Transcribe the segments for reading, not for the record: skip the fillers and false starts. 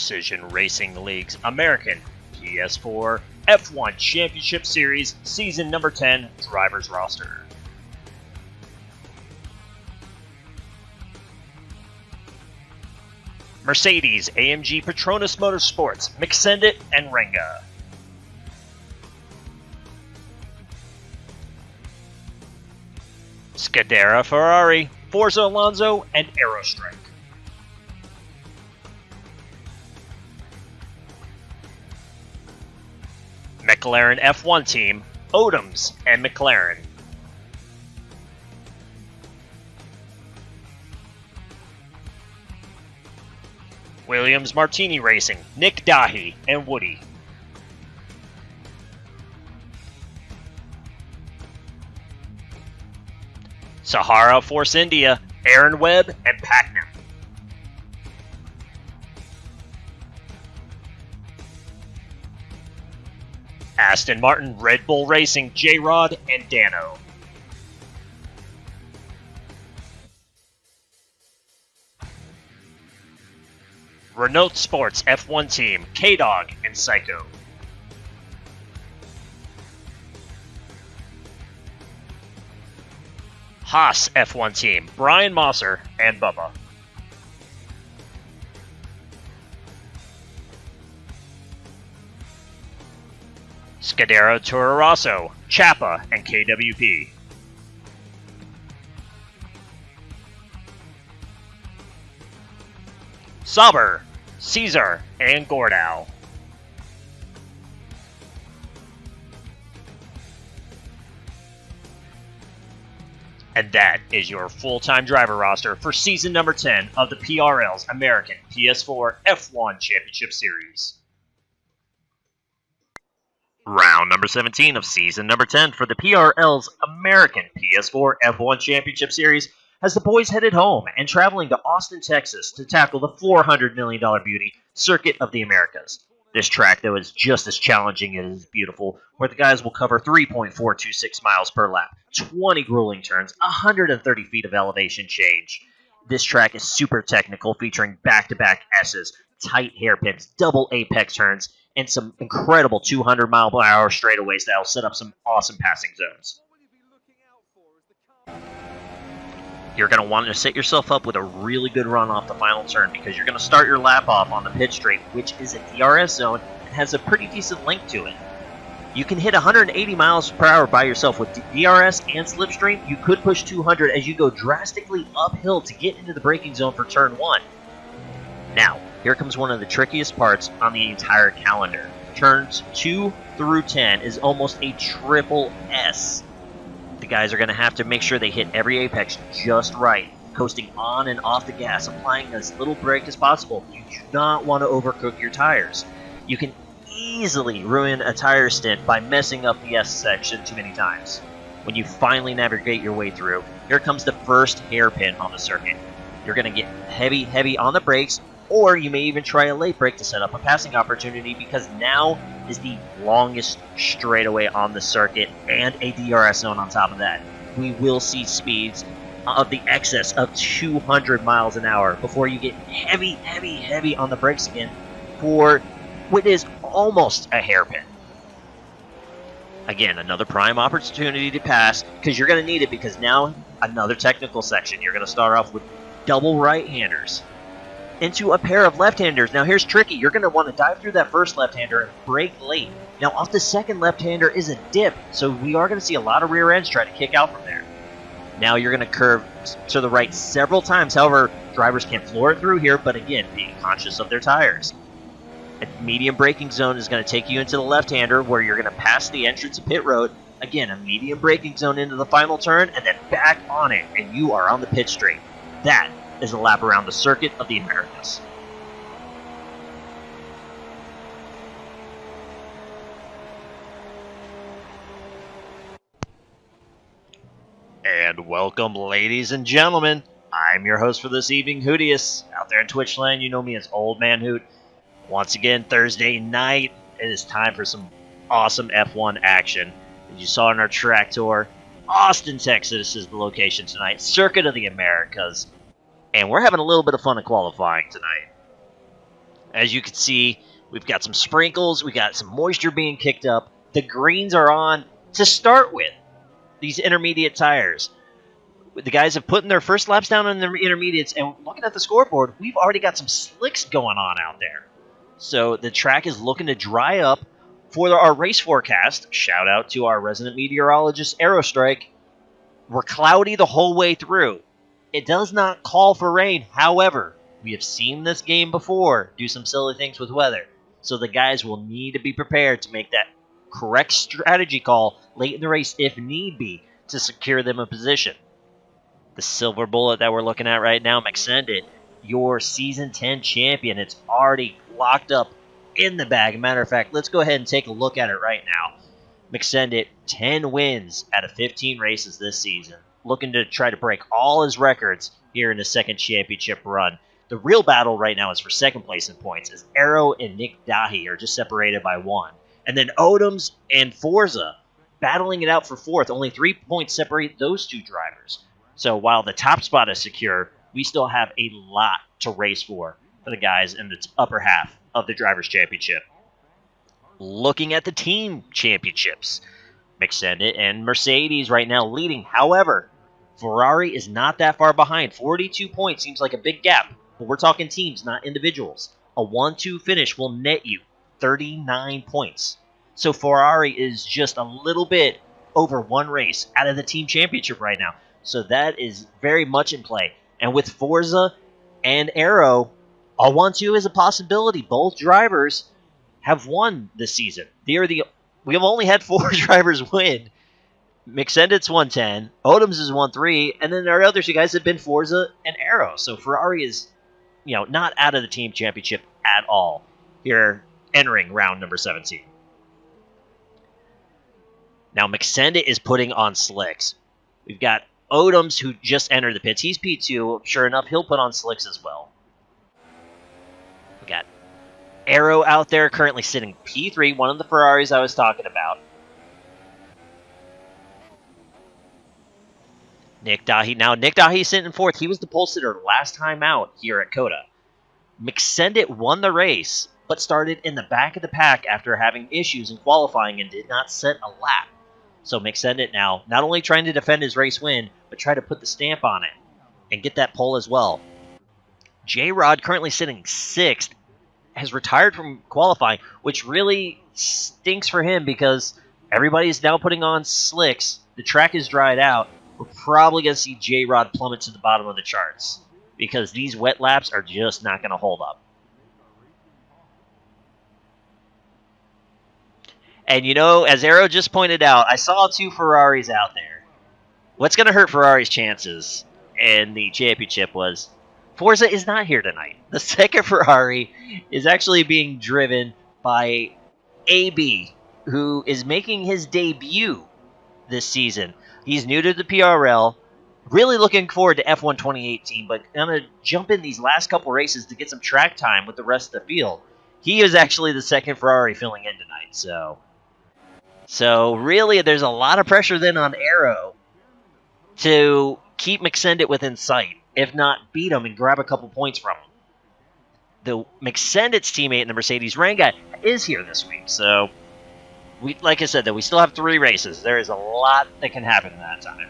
Precision Racing League's American PS4 F1 Championship Series Season Number 10 Drivers Roster. Mercedes AMG Petronas Motorsports, McSendit, and Renga. Scudera Ferrari, Forza Alonso, and Aerostrike. McLaren F1 team, Odoms and McLaren. Williams Martini Racing, Nick Dahi and Woody. Sahara Force India, Aaron Webb and Packnam. Aston Martin Red Bull Racing, J-Rod and Dano. Renault Sports F1 team, K-Dog and Psycho. Haas F1 team, Brian Mosser and Bubba. Scudero Toro Rosso, Chapa and KWP. Sauber, Caesar and Gordau. And that is your full-time driver roster for season number 10 of the PRL's American PS4 F1 Championship Series. Round number 17 of season number 10 for the PRL's American PS4 F1 Championship Series has the boys headed home and traveling to Austin, Texas to tackle the $400 million beauty Circuit of the Americas. This track, though, is just as challenging as beautiful, where the guys will cover 3.426 miles per lap, 20 grueling turns, 130 feet of elevation change. This track is super technical, featuring back-to-back S's, tight hairpins, double apex turns, and some incredible 200-mile-per-hour straightaways that will set up some awesome passing zones. You're going to want to set yourself up with a really good run off the final turn because you're going to start your lap off on the pit straight, which is a DRS zone and has a pretty decent length to it. You can hit 180 miles per hour by yourself with DRS and slipstream. You could push 200 as you go drastically uphill to get into the braking zone for turn 1. Now, here comes one of the trickiest parts on the entire calendar. Turns 2 through 10 is almost a triple S. The guys are going to have to make sure they hit every apex just right, coasting on and off the gas, applying as little brake as possible. You do not want to overcook your tires. You can easily ruin a tire stint by messing up the S section too many times. When you finally navigate your way through, here comes the first hairpin on the circuit. You're going to get heavy on the brakes, or you may even try a late brake to set up a passing opportunity because now is the longest straightaway on the circuit and a DRS zone on top of that. We will see speeds of the excess of 200 miles an hour before you get heavy on the brakes again for what is almost a hairpin. Again, another prime opportunity to pass because you're going to need it because now another technical section. You're going to start off with double right-handers into a pair of left-handers. Now here's tricky. You're going to want to dive through that first left-hander and brake late. Now off the second left-hander is a dip, so we are going to see a lot of rear ends try to kick out from there. Now you're going to curve to the right several times. However, drivers can floor it through here, but again, being conscious of their tires. A medium braking zone is going to take you into the left-hander where you're going to pass the entrance of pit road. Again, a medium braking zone into the final turn, and then back on it, and you are on the pit straight. That is a lap around the Circuit of the Americas. And welcome, ladies and gentlemen. I'm your host for this evening, Hootius. Out there in Twitch land, you know me as Old Man Hoot. Once again, Thursday night, it is time for some awesome F1 action. As you saw in our track tour, Austin, Texas is the location tonight. Circuit of the Americas. And we're having a little bit of fun in qualifying tonight. As you can see, we've got some sprinkles, we got some moisture being kicked up. The greens are on to start with, these intermediate tires. The guys have put in their first laps down on the intermediates, and looking at the scoreboard, we've already got some slicks going on out there. So the track is looking to dry up for our race forecast. Shout out to our resident meteorologist, Aerostrike. We're cloudy the whole way through. It does not call for rain. However, we have seen this game before do some silly things with weather. So the guys will need to be prepared to make that correct strategy call late in the race if need be to secure them a position. The silver bullet that we're looking at right now, McSendit, your Season 10 champion. It's already locked up in the bag. Matter of fact, let's go ahead and take a look at it right now. McSendit, 10 wins out of 15 races this season. Looking to try to break all his records here in his second championship run. The real battle right now is for second place in points, as Arrow and Nick Dahi are just separated by 1. And then Odoms and Forza battling it out for 4th. Only 3 points separate those two drivers. So while the top spot is secure, we still have a lot to race for the guys in the upper half of the Drivers' Championship. Looking at the team championships, McSendit and Mercedes right now leading. However, Ferrari is not that far behind. 42 points seems like a big gap, but we're talking teams, not individuals. A 1-2 finish will net you 39 points. So Ferrari is just a little bit over 1 race out of the team championship right now. So that is very much in play. And with Forza and Arrow, a 1-2 is a possibility. Both drivers have won this season. We have only had 4 drivers win. McSendit's 110, Odoms is 1-3, and then our other 2 guys have been Forza and Arrow. So Ferrari is, not out of the team championship at all here entering round number 17. Now McSendit is putting on slicks. We've got Odoms, who just entered the pits. He's P2. Sure enough, he'll put on slicks as well. We got Arrow out there currently sitting P3, one of the Ferraris I was talking about. Nick Dahi. Now, Nick Dahi sitting in 4th. He was the pole sitter last time out here at CotA. McSendit won the race, but started in the back of the pack after having issues in qualifying and did not set a lap. So McSendit now not only trying to defend his race win, but try to put the stamp on it and get that pole as well. J-Rod, currently sitting 6th, has retired from qualifying, which really stinks for him because everybody's now putting on slicks. The track is dried out. We're probably going to see J-Rod plummet to the bottom of the charts because these wet laps are just not going to hold up. And as Arrow just pointed out, I saw 2 Ferraris out there. What's going to hurt Ferrari's chances in the championship was Forza is not here tonight. The second Ferrari is actually being driven by AB, who is making his debut this season. He's new to the PRL. Really looking forward to F1 2018, but going to jump in these last couple races to get some track time with the rest of the field. He is actually the second Ferrari filling in tonight, So really, there's a lot of pressure then on Arrow to keep McSendit within sight, if not beat him and grab a couple points from him. The McSendit's teammate in the Mercedes Ranga is here this week, so like I said, we still have 3 races. There is a lot that can happen in that time.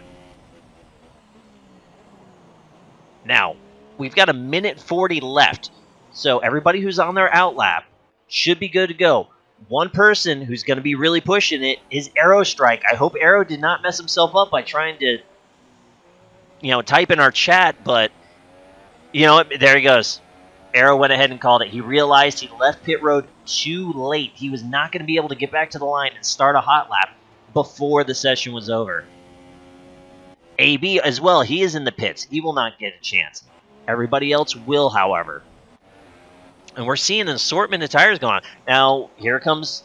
Now, we've got 1:40 left, so everybody who's on their outlap should be good to go. One person who's going to be really pushing it is Aerostrike. I hope Arrow did not mess himself up by trying to, type in our chat, but, there he goes. Arrow went ahead and called it. He realized he left pit road too late. He was not going to be able to get back to the line and start a hot lap before the session was over. AB as well, he is in the pits. He will not get a chance. Everybody else will, however. And we're seeing an assortment of tires going on. Now, here comes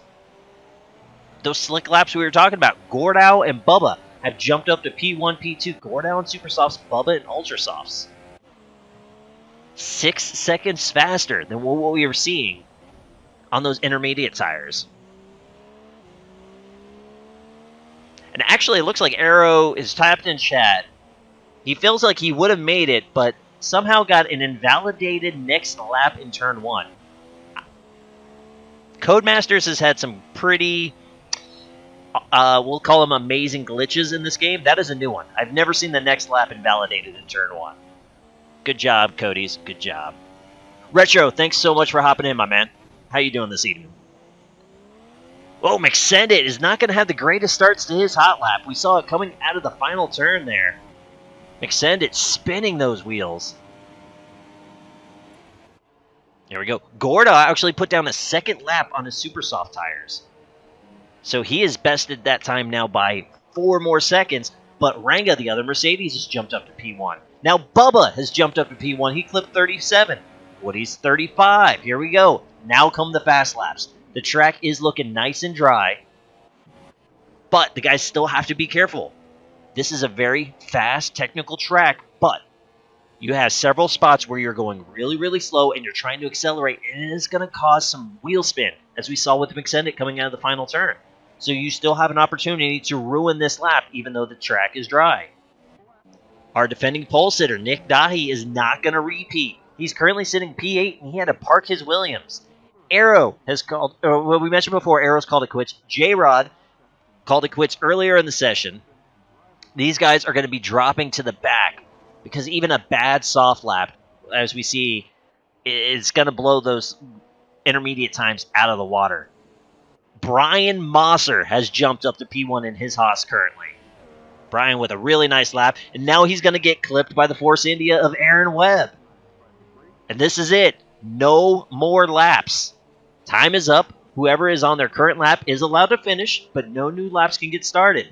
those slick laps we were talking about. Gordau and Bubba have jumped up to P1, P2. Gordau and Super Softs, Bubba and Ultra Softs. 6 seconds faster than what we were seeing on those intermediate tires. And actually, it looks like Arrow is tapped in chat. He feels like he would have made it, but somehow got an invalidated next lap in turn 1. Codemasters has had some pretty, we'll call them amazing glitches in this game. That is a new one. I've never seen the next lap invalidated in turn 1. Good job, Cody's. Good job. Retro, thanks so much for hopping in, my man. How you doing this evening? Oh, McSendit is not going to have the greatest starts to his hot lap. We saw it coming out of the final turn there. McSendit spinning those wheels. There we go. Gorda actually put down a second lap on his super soft tires. So he has bested that time now by 4 more seconds. But Ranga, the other Mercedes, has jumped up to P1. Now Bubba has jumped up to P1. He clipped 37. Woody's 35. Here we go. Now come the fast laps. The track is looking nice and dry. But the guys still have to be careful. This is a very fast, technical track, but you have several spots where you're going really, really slow and you're trying to accelerate, and it is going to cause some wheel spin, as we saw with McSendit coming out of the final turn. So you still have an opportunity to ruin this lap, even though the track is dry. Our defending pole sitter, Nick Dahi, is not going to repeat. He's currently sitting P8, and he had to park his Williams. Arrow has called, well, we mentioned before, Arrow's called it quits. J-Rod called it quits earlier in the session. These guys are going to be dropping to the back because even a bad soft lap, as we see, is going to blow those intermediate times out of the water. Brian Mosser has jumped up to P1 in his Haas currently. Brian with a really nice lap, and now he's going to get clipped by the Force India of Aaron Webb. And this is it. No more laps. Time is up. Whoever is on their current lap is allowed to finish, but no new laps can get started.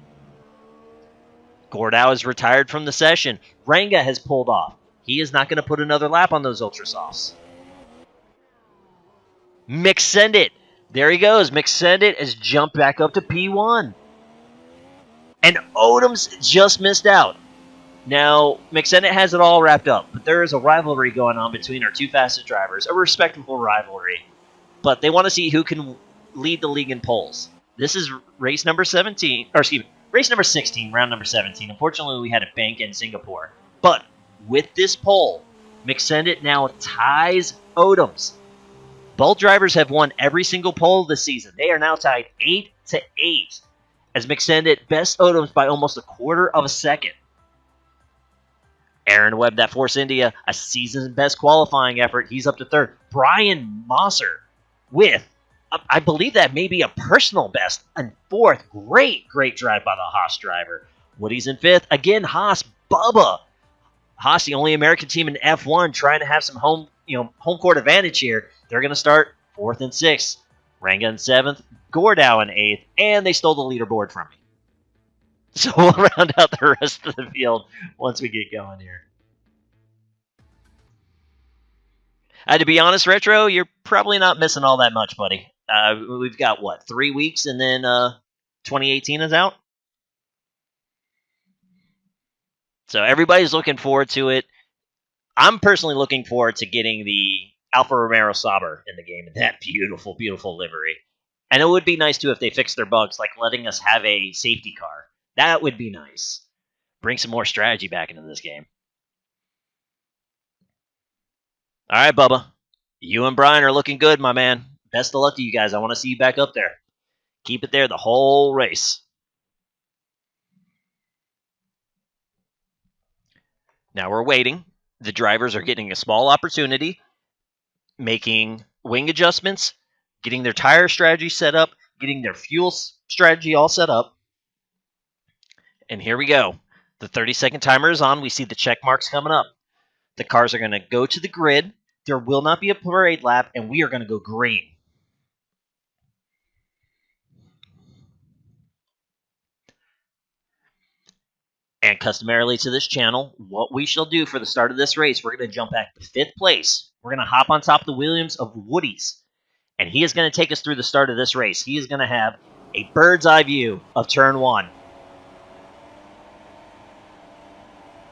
Gordau is retired from the session. Ranga has pulled off. He is not going to put another lap on those Ultra Softs. McSendit. There he goes. McSendit has jumped back up to P1. And Odom's just missed out. Now, McSendit has it all wrapped up, but there is a rivalry going on between our two fastest drivers, a respectable rivalry. But they want to see who can lead the league in poles. This is race number 17, or excuse me, race number 16, round number 17. Unfortunately, we had a bank in Singapore. But with this pole, McSendit now ties Odom's. Both drivers have won every single pole this season. They are now tied 8-8, as McSendit bests Odom's by almost a quarter of a second. Aaron Webb, that Force India, a season's best qualifying effort. He's up to third. Brian Mosser with, I believe that may be a personal best, and fourth. Great drive by the Haas driver. Woody's in fifth. Again, Haas, Bubba. Haas, the only American team in F1, trying to have some home court advantage here. They're going to start fourth and sixth. Ranga in seventh. Gordau in eighth. And they stole the leaderboard from me. So we'll round out the rest of the field once we get going here. To be honest, Retro, you're probably not missing all that much, buddy. We've got, 3 weeks, and then 2018 is out? So everybody's looking forward to it. I'm personally looking forward to getting the Alfa Romero Sauber in the game, and that beautiful, beautiful livery. And it would be nice, too, if they fixed their bugs, like letting us have a safety car. That would be nice. Bring some more strategy back into this game. All right, Bubba. You and Brian are looking good, my man. Best of luck to you guys. I want to see you back up there. Keep it there the whole race. Now we're waiting. The drivers are getting a small opportunity, making wing adjustments, getting their tire strategy set up, getting their fuel strategy all set up. And here we go. The 30-second timer is on. We see the check marks coming up. The cars are going to go to the grid. There will not be a parade lap, and we are going to go green. And customarily to this channel, what we shall do for the start of this race, we're going to jump back to 5th place. We're going to hop on top of the Williams of Woody's. And he is going to take us through the start of this race. He is going to have a bird's eye view of turn 1.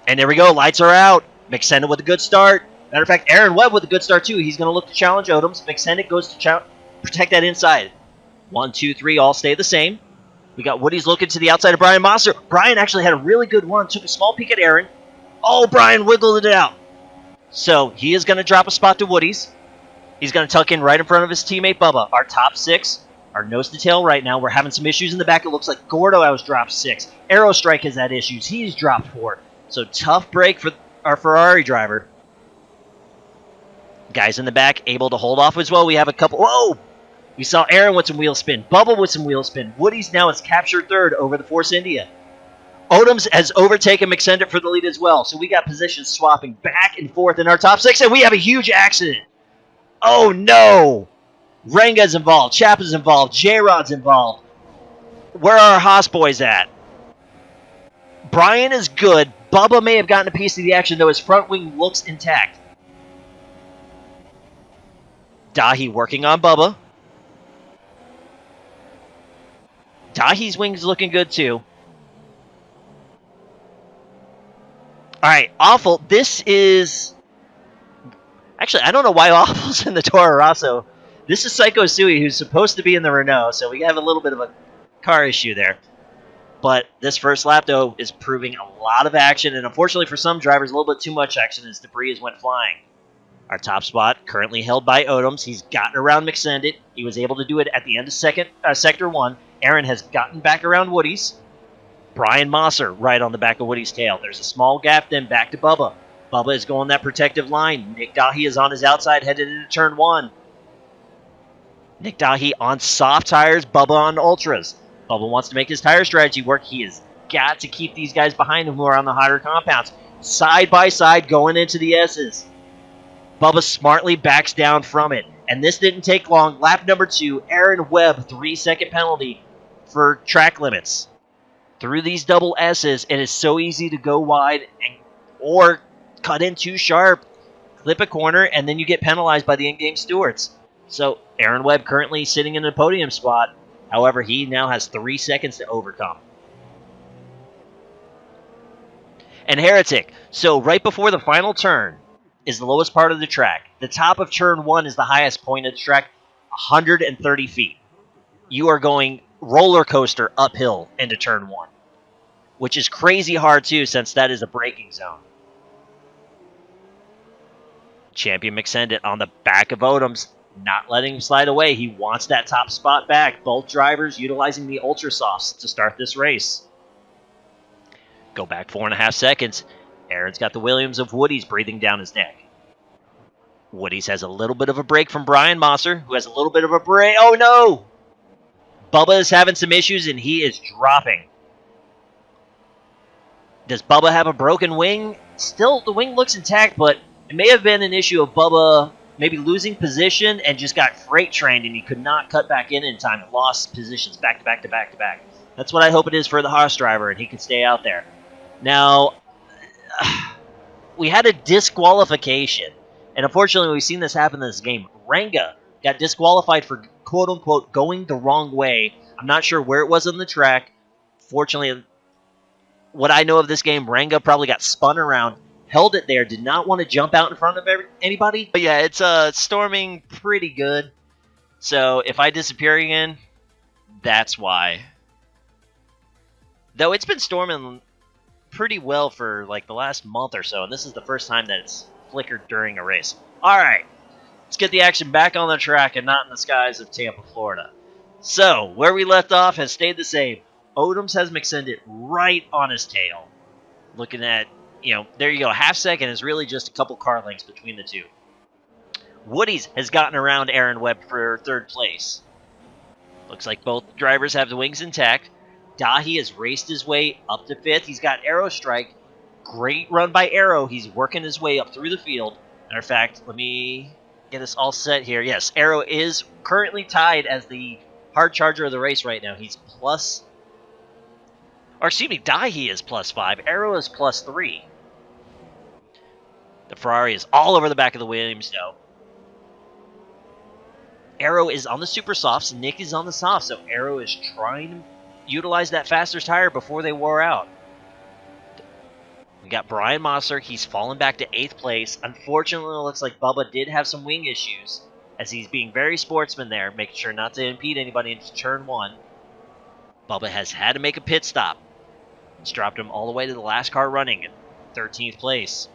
And there we go. Lights are out. McSendit with a good start. Matter of fact, Aaron Webb with a good start, too. He's going to look to challenge Odoms. McSendit goes to protect that inside. 1, 2, 3 all stay the same. We got Woody's looking to the outside of Brian Mosser. Brian actually had a really good run. Took a small peek at Aaron. Oh, Brian wiggled it out. So he is going to drop a spot to Woody's. He's going to tuck in right in front of his teammate Bubba. Our top 6 are nose to tail right now. We're having some issues in the back. It looks like Gordo has dropped 6. Aerostrike has had issues. He's dropped 4. So tough break for our Ferrari driver. Guys in the back able to hold off as well. We have a couple. Whoa! We saw Aaron with some wheel spin. Bubba with some wheel spin. Woody's now has captured 3rd over the Force India. Odoms has overtaken McSendit for the lead as well. So we got positions swapping back and forth in our top 6. And we have a huge accident. Oh, no. Renga's involved. Chapa's involved. J-Rod's involved. Where are our Haas boys at? Brian is good. Bubba may have gotten a piece of the action, though his front wing looks intact. Dahi working on Bubba. Dahi's wing's looking good, too. All right, Awful. This is... Actually, I don't know why Awful's in the Toro Rosso. This is Psycho Sui, who's supposed to be in the Renault, so we have a little bit of a car issue there. But this first lap, though, is proving a lot of action, and unfortunately for some drivers, a little bit too much action as debris went flying. Our top spot currently held by Odoms. He's gotten around McSendit. He was able to do it at the end of Sector 1. Aaron has gotten back around Woody's. Brian Mosser right on the back of Woody's tail. There's a small gap, then back to Bubba. Bubba is going that protective line. Nick Dahi is on his outside, headed into turn 1. Nick Dahi on soft tires, Bubba on ultras. Bubba wants to make his tire strategy work. He has got to keep these guys behind him who are on the hotter compounds. Side by side going into the S's. Bubba smartly backs down from it. And this didn't take long. Lap number 2, Aaron Webb, 3-second penalty for track limits. Through these double S's, it is so easy to go wide or cut in too sharp, clip a corner, and then you get penalized by the in-game stewards. So Aaron Webb currently sitting in the podium spot. However, he now has 3 seconds to overcome. And Heretic. So right before the final turn is the lowest part of the track. The top of turn 1 is the highest point of the track, 130 feet. You are going roller coaster uphill into turn 1, which is crazy hard too, since that is a braking zone. Champion McSendit on the back of Odoms, not letting him slide away. He wants that top spot back. Both drivers utilizing the Ultra Softs to start this race. Go back 4.5 seconds. Aaron's got the Williams of Woody's breathing down his neck. Woody's has a little bit of a break from Brian Mosser, who has a little bit of a break. Oh no! Bubba is having some issues, and he is dropping. Does Bubba have a broken wing? Still, the wing looks intact, but it may have been an issue of Bubba maybe losing position and just got freight trained, and he could not cut back in time and lost positions back to back to back to back. That's what I hope it is for the Haas driver, and he can stay out there. Now, we had a disqualification, and unfortunately we've seen this happen in this game. Renga got disqualified for quote-unquote going the wrong way. I'm not sure where it was on the track. Fortunately, what I know of this game, Renga probably got spun around, held it there, did not want to jump out in front of anybody. But yeah, it's storming pretty good. So if I disappear again, that's why. Though it's been storming pretty well for like the last month or so, and this is the first time that it's flickered during a race. All right, let's get the action back on the track and not in the skies of Tampa, Florida. So where we left off has stayed the same. Odoms has McSendit right on his tail. Looking at, there you go. Half second is really just a couple car lengths between the two. Woody's has gotten around Aaron Webb for 3rd place. Looks like both drivers have the wings intact. Dahi has raced his way up to 5th. He's got Aerostrike. Great run by Aero. He's working his way up through the field. Matter of fact, let me get us all set here. Yes, Aero is currently tied as the hard charger of the race right now. He's plus... Or excuse me, Dahi is +5. Aero is +3. The Ferrari is all over the back of the Williams, though. Aero is on the super softs. Nick is on the softs, so Aero is trying to utilize that faster tire before they wore out. We got Brian Mosser. He's fallen back to 8th place. Unfortunately, it looks like Bubba did have some wing issues, as he's being very sportsman there, making sure not to impede anybody into turn 1. Bubba has had to make a pit stop. It's dropped him all the way to the last car running in 13th place.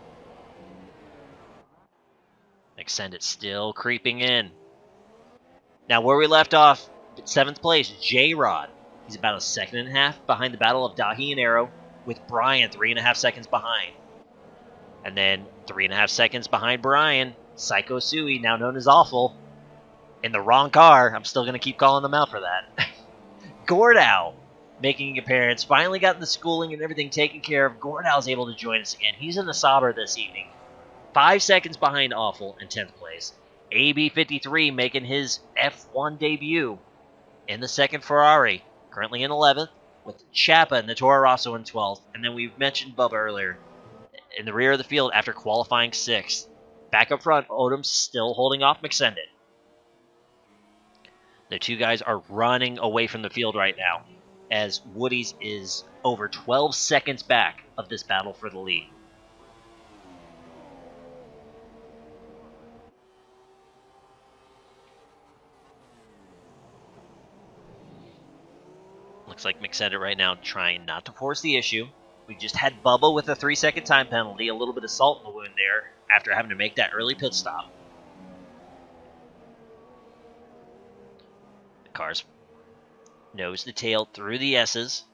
Extended still creeping in. Now where we left off, 7th place, J-Rod. He's about a second and a half behind the battle of Dahi and Arrow, with Brian 3.5 seconds behind. And then 3.5 seconds behind Brian, Psycho Sui, now known as Awful. In the wrong car. I'm still going to keep calling them out for that. Gordow making an appearance. Finally gotten the schooling and everything taken care of. Gordow's able to join us again. He's in the Sauber this evening. 5 seconds behind Awful in 10th place. AB53 making his F1 debut in the second Ferrari. Currently in 11th. With Chapa and the Toro Rosso in 12th. And then we mentioned Bubba earlier. In the rear of the field after qualifying 6th. Back up front, Odom's still holding off McSended. The two guys are running away from the field right now, as Woody's is over 12 seconds back of this battle for the lead. Looks like McSended right now trying not to force the issue. We just had Bubba with a 3-second time penalty, a little bit of salt in the wound there after having to make that early pit stop. Cars nose to tail through the S's.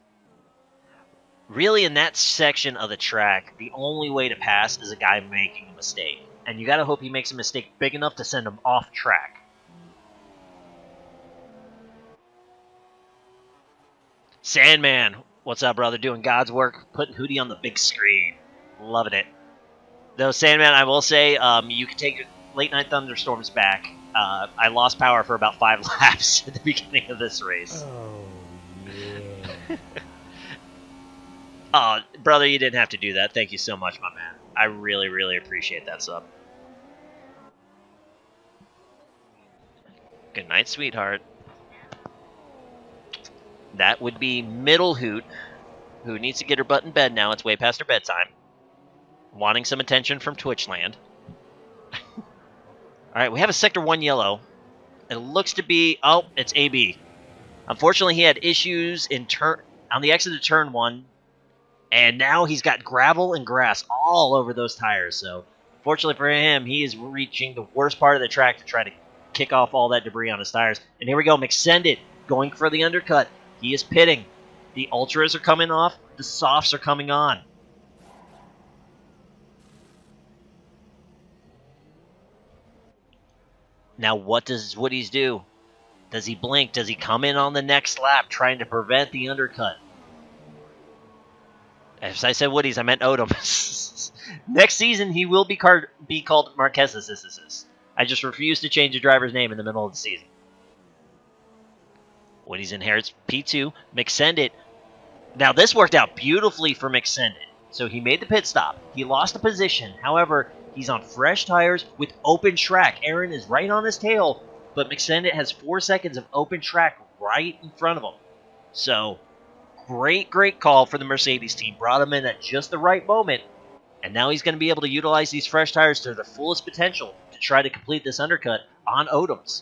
Really, in that section of the track, the only way to pass is a guy making a mistake. And you gotta hope he makes a mistake big enough to send him off track. Sandman, what's up, brother? Doing God's work, putting Hootie on the big screen. Loving it. Though, Sandman, I will say, you can take late night thunderstorms back. I lost power for about 5 laps at the beginning of this race. Oh, yeah. Oh, brother, you didn't have to do that. Thank you so much, my man. I really, really appreciate that sub. Good night, sweetheart. That would be Middle Hoot, who needs to get her butt in bed now. It's way past her bedtime. Wanting some attention from Twitchland. Alright, we have a Sector 1 yellow. It looks to be... Oh, it's AB. Unfortunately, he had issues on the exit of Turn 1. And now he's got gravel and grass all over those tires. So, fortunately for him, he is reaching the worst part of the track to try to kick off all that debris on his tires. And here we go, McSended going for the undercut. He is pitting. The Ultras are coming off. The Softs are coming on. Now, what does Woody's do? Does he blink? Does he come in on the next lap trying to prevent the undercut? As I said Woody's, I meant Odom. Next season, he will be called Marquez. I just refuse to change a driver's name in the middle of the season. Woody's inherits P2. McSended. Now, this worked out beautifully for McSended. So he made the pit stop. He lost a position. However, he's on fresh tires with open track. Aaron is right on his tail, but McSended has 4 seconds of open track right in front of him. So, great call for the Mercedes team. Brought him in at just the right moment, and now he's going to be able to utilize these fresh tires to their fullest potential to try to complete this undercut on Odoms.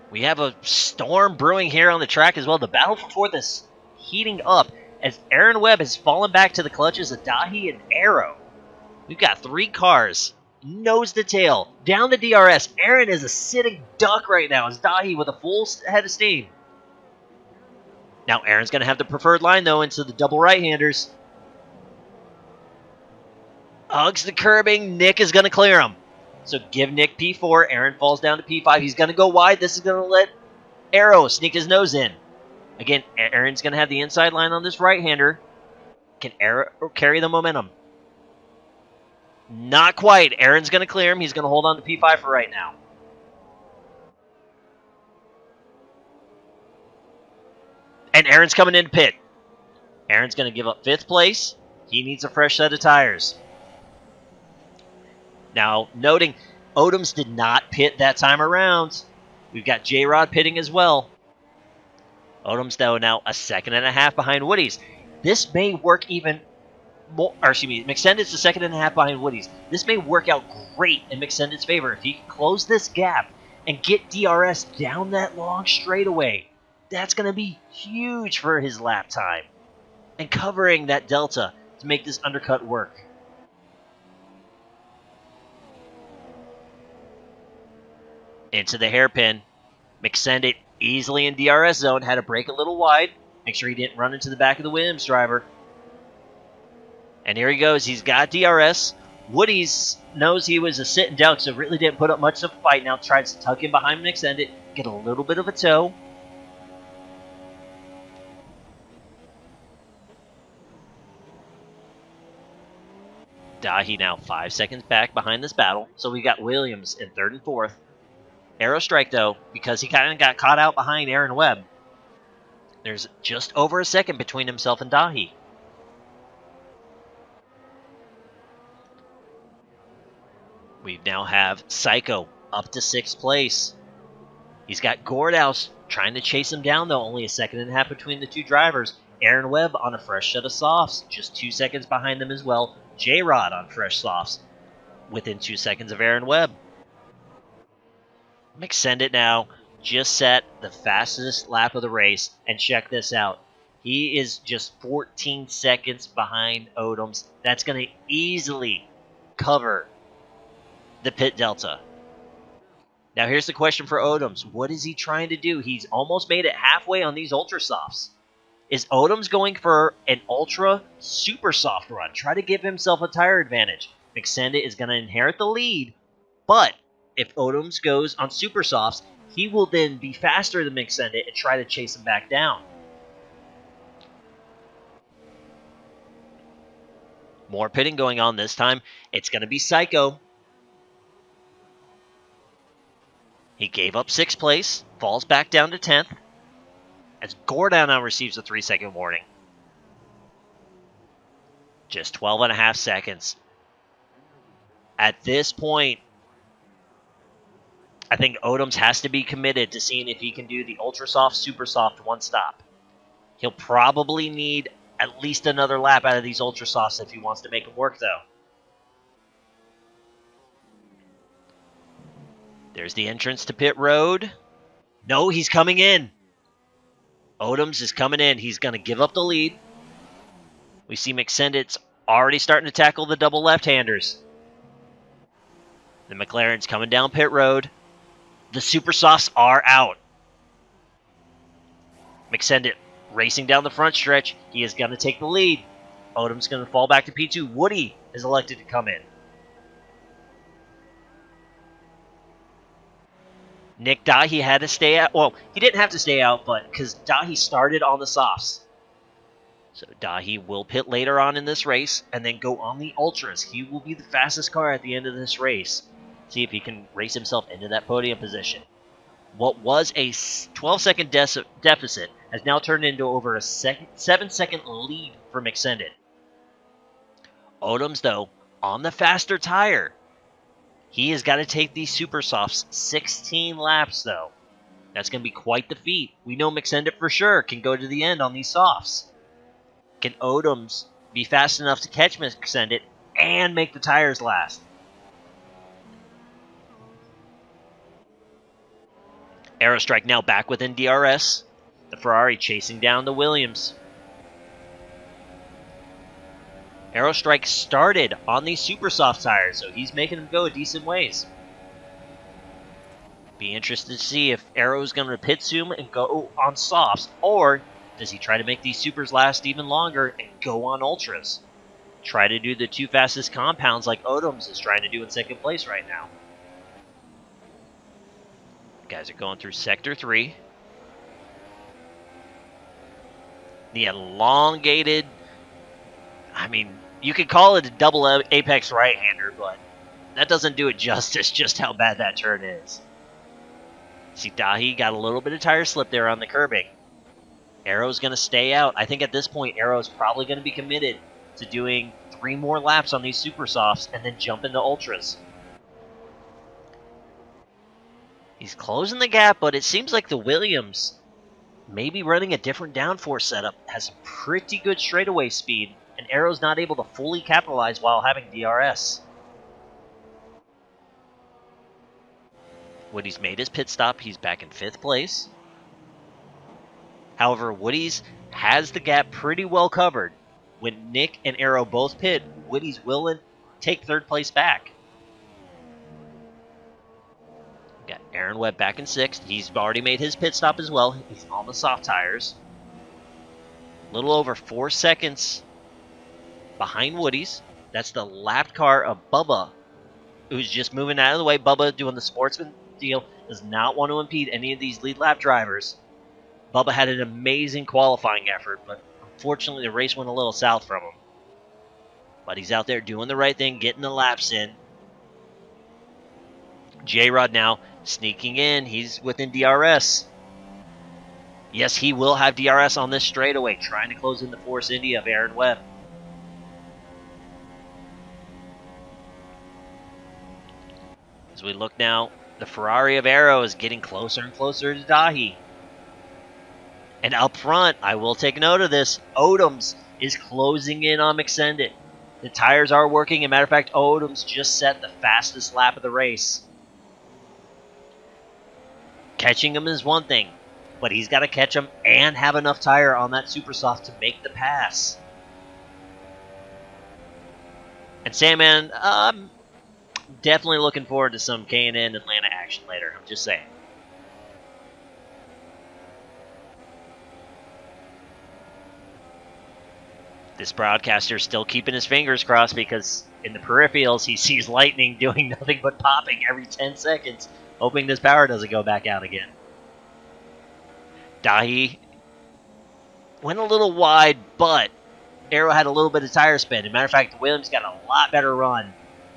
We have a storm brewing here on the track as well. The battle for fourth is heating up as Aaron Webb has fallen back to the clutches of Dahi and Arrow. We've got 3 cars, nose to tail, down the DRS. Aaron is a sitting duck right now as Dahi with a full head of steam. Now Aaron's going to have the preferred line, though, into the double right-handers. Hugs the curbing. Nick is going to clear him. So give Nick P4. Aaron falls down to P5. He's going to go wide. This is going to let Arrow sneak his nose in. Again, Aaron's going to have the inside line on this right-hander. Can Arrow carry the momentum? Not quite. Aaron's going to clear him. He's going to hold on to P5 for right now. And Aaron's coming in pit. Aaron's going to give up 5th place. He needs a fresh set of tires. Now, noting, Odoms did not pit that time around. We've got J-Rod pitting as well. Odoms, though, now a 1.5 seconds behind Woody's. This may work even more, or excuse me, McSended's a 1.5 seconds behind Woody's. This may work out great in McSended's favor if he can close this gap and get DRS down that long straightaway. That's going to be huge for his lap time. and covering that delta to make this undercut work. Into the hairpin. McSend it easily in DRS zone. Had to brake a little wide. Make sure he didn't run into the back of the Williams driver. And here he goes. He's got DRS. Woody's knows he was a sitting down, so really didn't put up much of a fight. Now tries to tuck in behind him and extend it. Get a little bit of a toe. Dahi now 5 seconds back behind this battle. So we got Williams in 3rd and 4th. Arrow strike, though, because he kind of got caught out behind Aaron Webb. There's just over a second between himself and Dahi. We now have Psycho up to 6th place. He's got Gordhouse trying to chase him down, though. Only a second and a half between the two drivers. Aaron Webb on a fresh set of softs, just 2 seconds behind them as well. J-Rod on fresh softs, within 2 seconds of Aaron Webb. McSend it now. Just set the fastest lap of the race, and check this out. He is just 14 seconds behind Odoms. That's going to easily cover the pit delta. Now here's the question for Odoms. What is he trying to do? He's almost made it halfway on these ultra softs. Is Odoms going for an ultra super soft run? Try to give himself a tire advantage. McSend it is going to inherit the lead, but if Odoms goes on super softs, he will then be faster than McSend it and try to chase him back down. More pitting going on this time. It's going to be Psycho. He gave up 6th place, falls back down to 10th, as Gordon now receives a 3-second warning. Just 12.5 seconds. At this point, I think Odoms has to be committed to seeing if he can do the ultra soft, super soft one stop. He'll probably need at least another lap out of these ultra softs if he wants to make them work, though. There's the entrance to pit road. No, he's coming in. Odoms is coming in. He's going to give up the lead. We see McSendit's already starting to tackle the double left-handers. The McLaren's coming down pit road. The super softs are out. McSendit racing down the front stretch. He is going to take the lead. Odom's going to fall back to P2. Woody is elected to come in. Nick Dahi had to stay out. Well, he didn't have to stay out, but because Dahi started on the softs. So Dahi will pit later on in this race and then go on the ultras. He will be the fastest car at the end of this race. See if he can race himself into that podium position. What was a 12-second deficit has now turned into over a 7-second lead for McSendit. Odoms, though, on the faster tire. He has got to take these super softs 16 laps, though. That's going to be quite the feat. We know McSendit for sure can go to the end on these softs. Can Odoms be fast enough to catch McSendit and make the tires last? Aerostrike now back within DRS. The Ferrari chasing down the Williams. Aerostrike started on these super soft tires, so he's making them go a decent ways. Be interested to see if Aero's going to pit zoom and go on softs, or does he try to make these supers last even longer and go on ultras? Try to do the 2 fastest compounds like Odoms is trying to do in 2nd place right now. Guys are going through Sector 3. The elongated, I mean, you could call it a double apex right-hander, but that doesn't do it justice just how bad that turn is. See, Dahi got a little bit of tire slip there on the curbing. Arrow's going to stay out. I think at this point, Arrow's probably going to be committed to doing 3 more laps on these super softs and then jump into ultras. He's closing the gap, but it seems like the Williams, maybe running a different downforce setup, has pretty good straightaway speed, and Arrow's not able to fully capitalize while having DRS. Woody's made his pit stop. He's back in 5th place. However, Woody's has the gap pretty well covered. When Nick and Arrow both pit, Woody's will take third place back. Got Aaron Webb back in 6th. He's already made his pit stop as well. He's on the soft tires. A little over 4 seconds behind Woody's. That's the lapped car of Bubba, who's just moving out of the way. Bubba doing the sportsman deal, does not want to impede any of these lead lap drivers. Bubba had an amazing qualifying effort, but unfortunately the race went a little south from him. But he's out there doing the right thing, getting the laps in. J-Rod now sneaking in. He's within DRS. Yes, he will have DRS on this straightaway, trying to close in the Force India of Aaron Webb. As we look now, the Ferrari of Arrow is getting closer and closer to Dahi. And up front, I will take note of this, Odoms is closing in on McSendit. The tires are working. As a matter of fact, Odoms just set the fastest lap of the race. Catching him is one thing, but he's got to catch him and have enough tire on that super soft to make the pass. And Sandman, I'm definitely looking forward to some K&N Atlanta action later. I'm just saying. This broadcaster is still keeping his fingers crossed because in the peripherals he sees lightning doing nothing but popping every 10 seconds, hoping this power doesn't go back out again. Dahi went a little wide, but Arrow had a little bit of tire spin. As a matter of fact, Williams got a lot better run.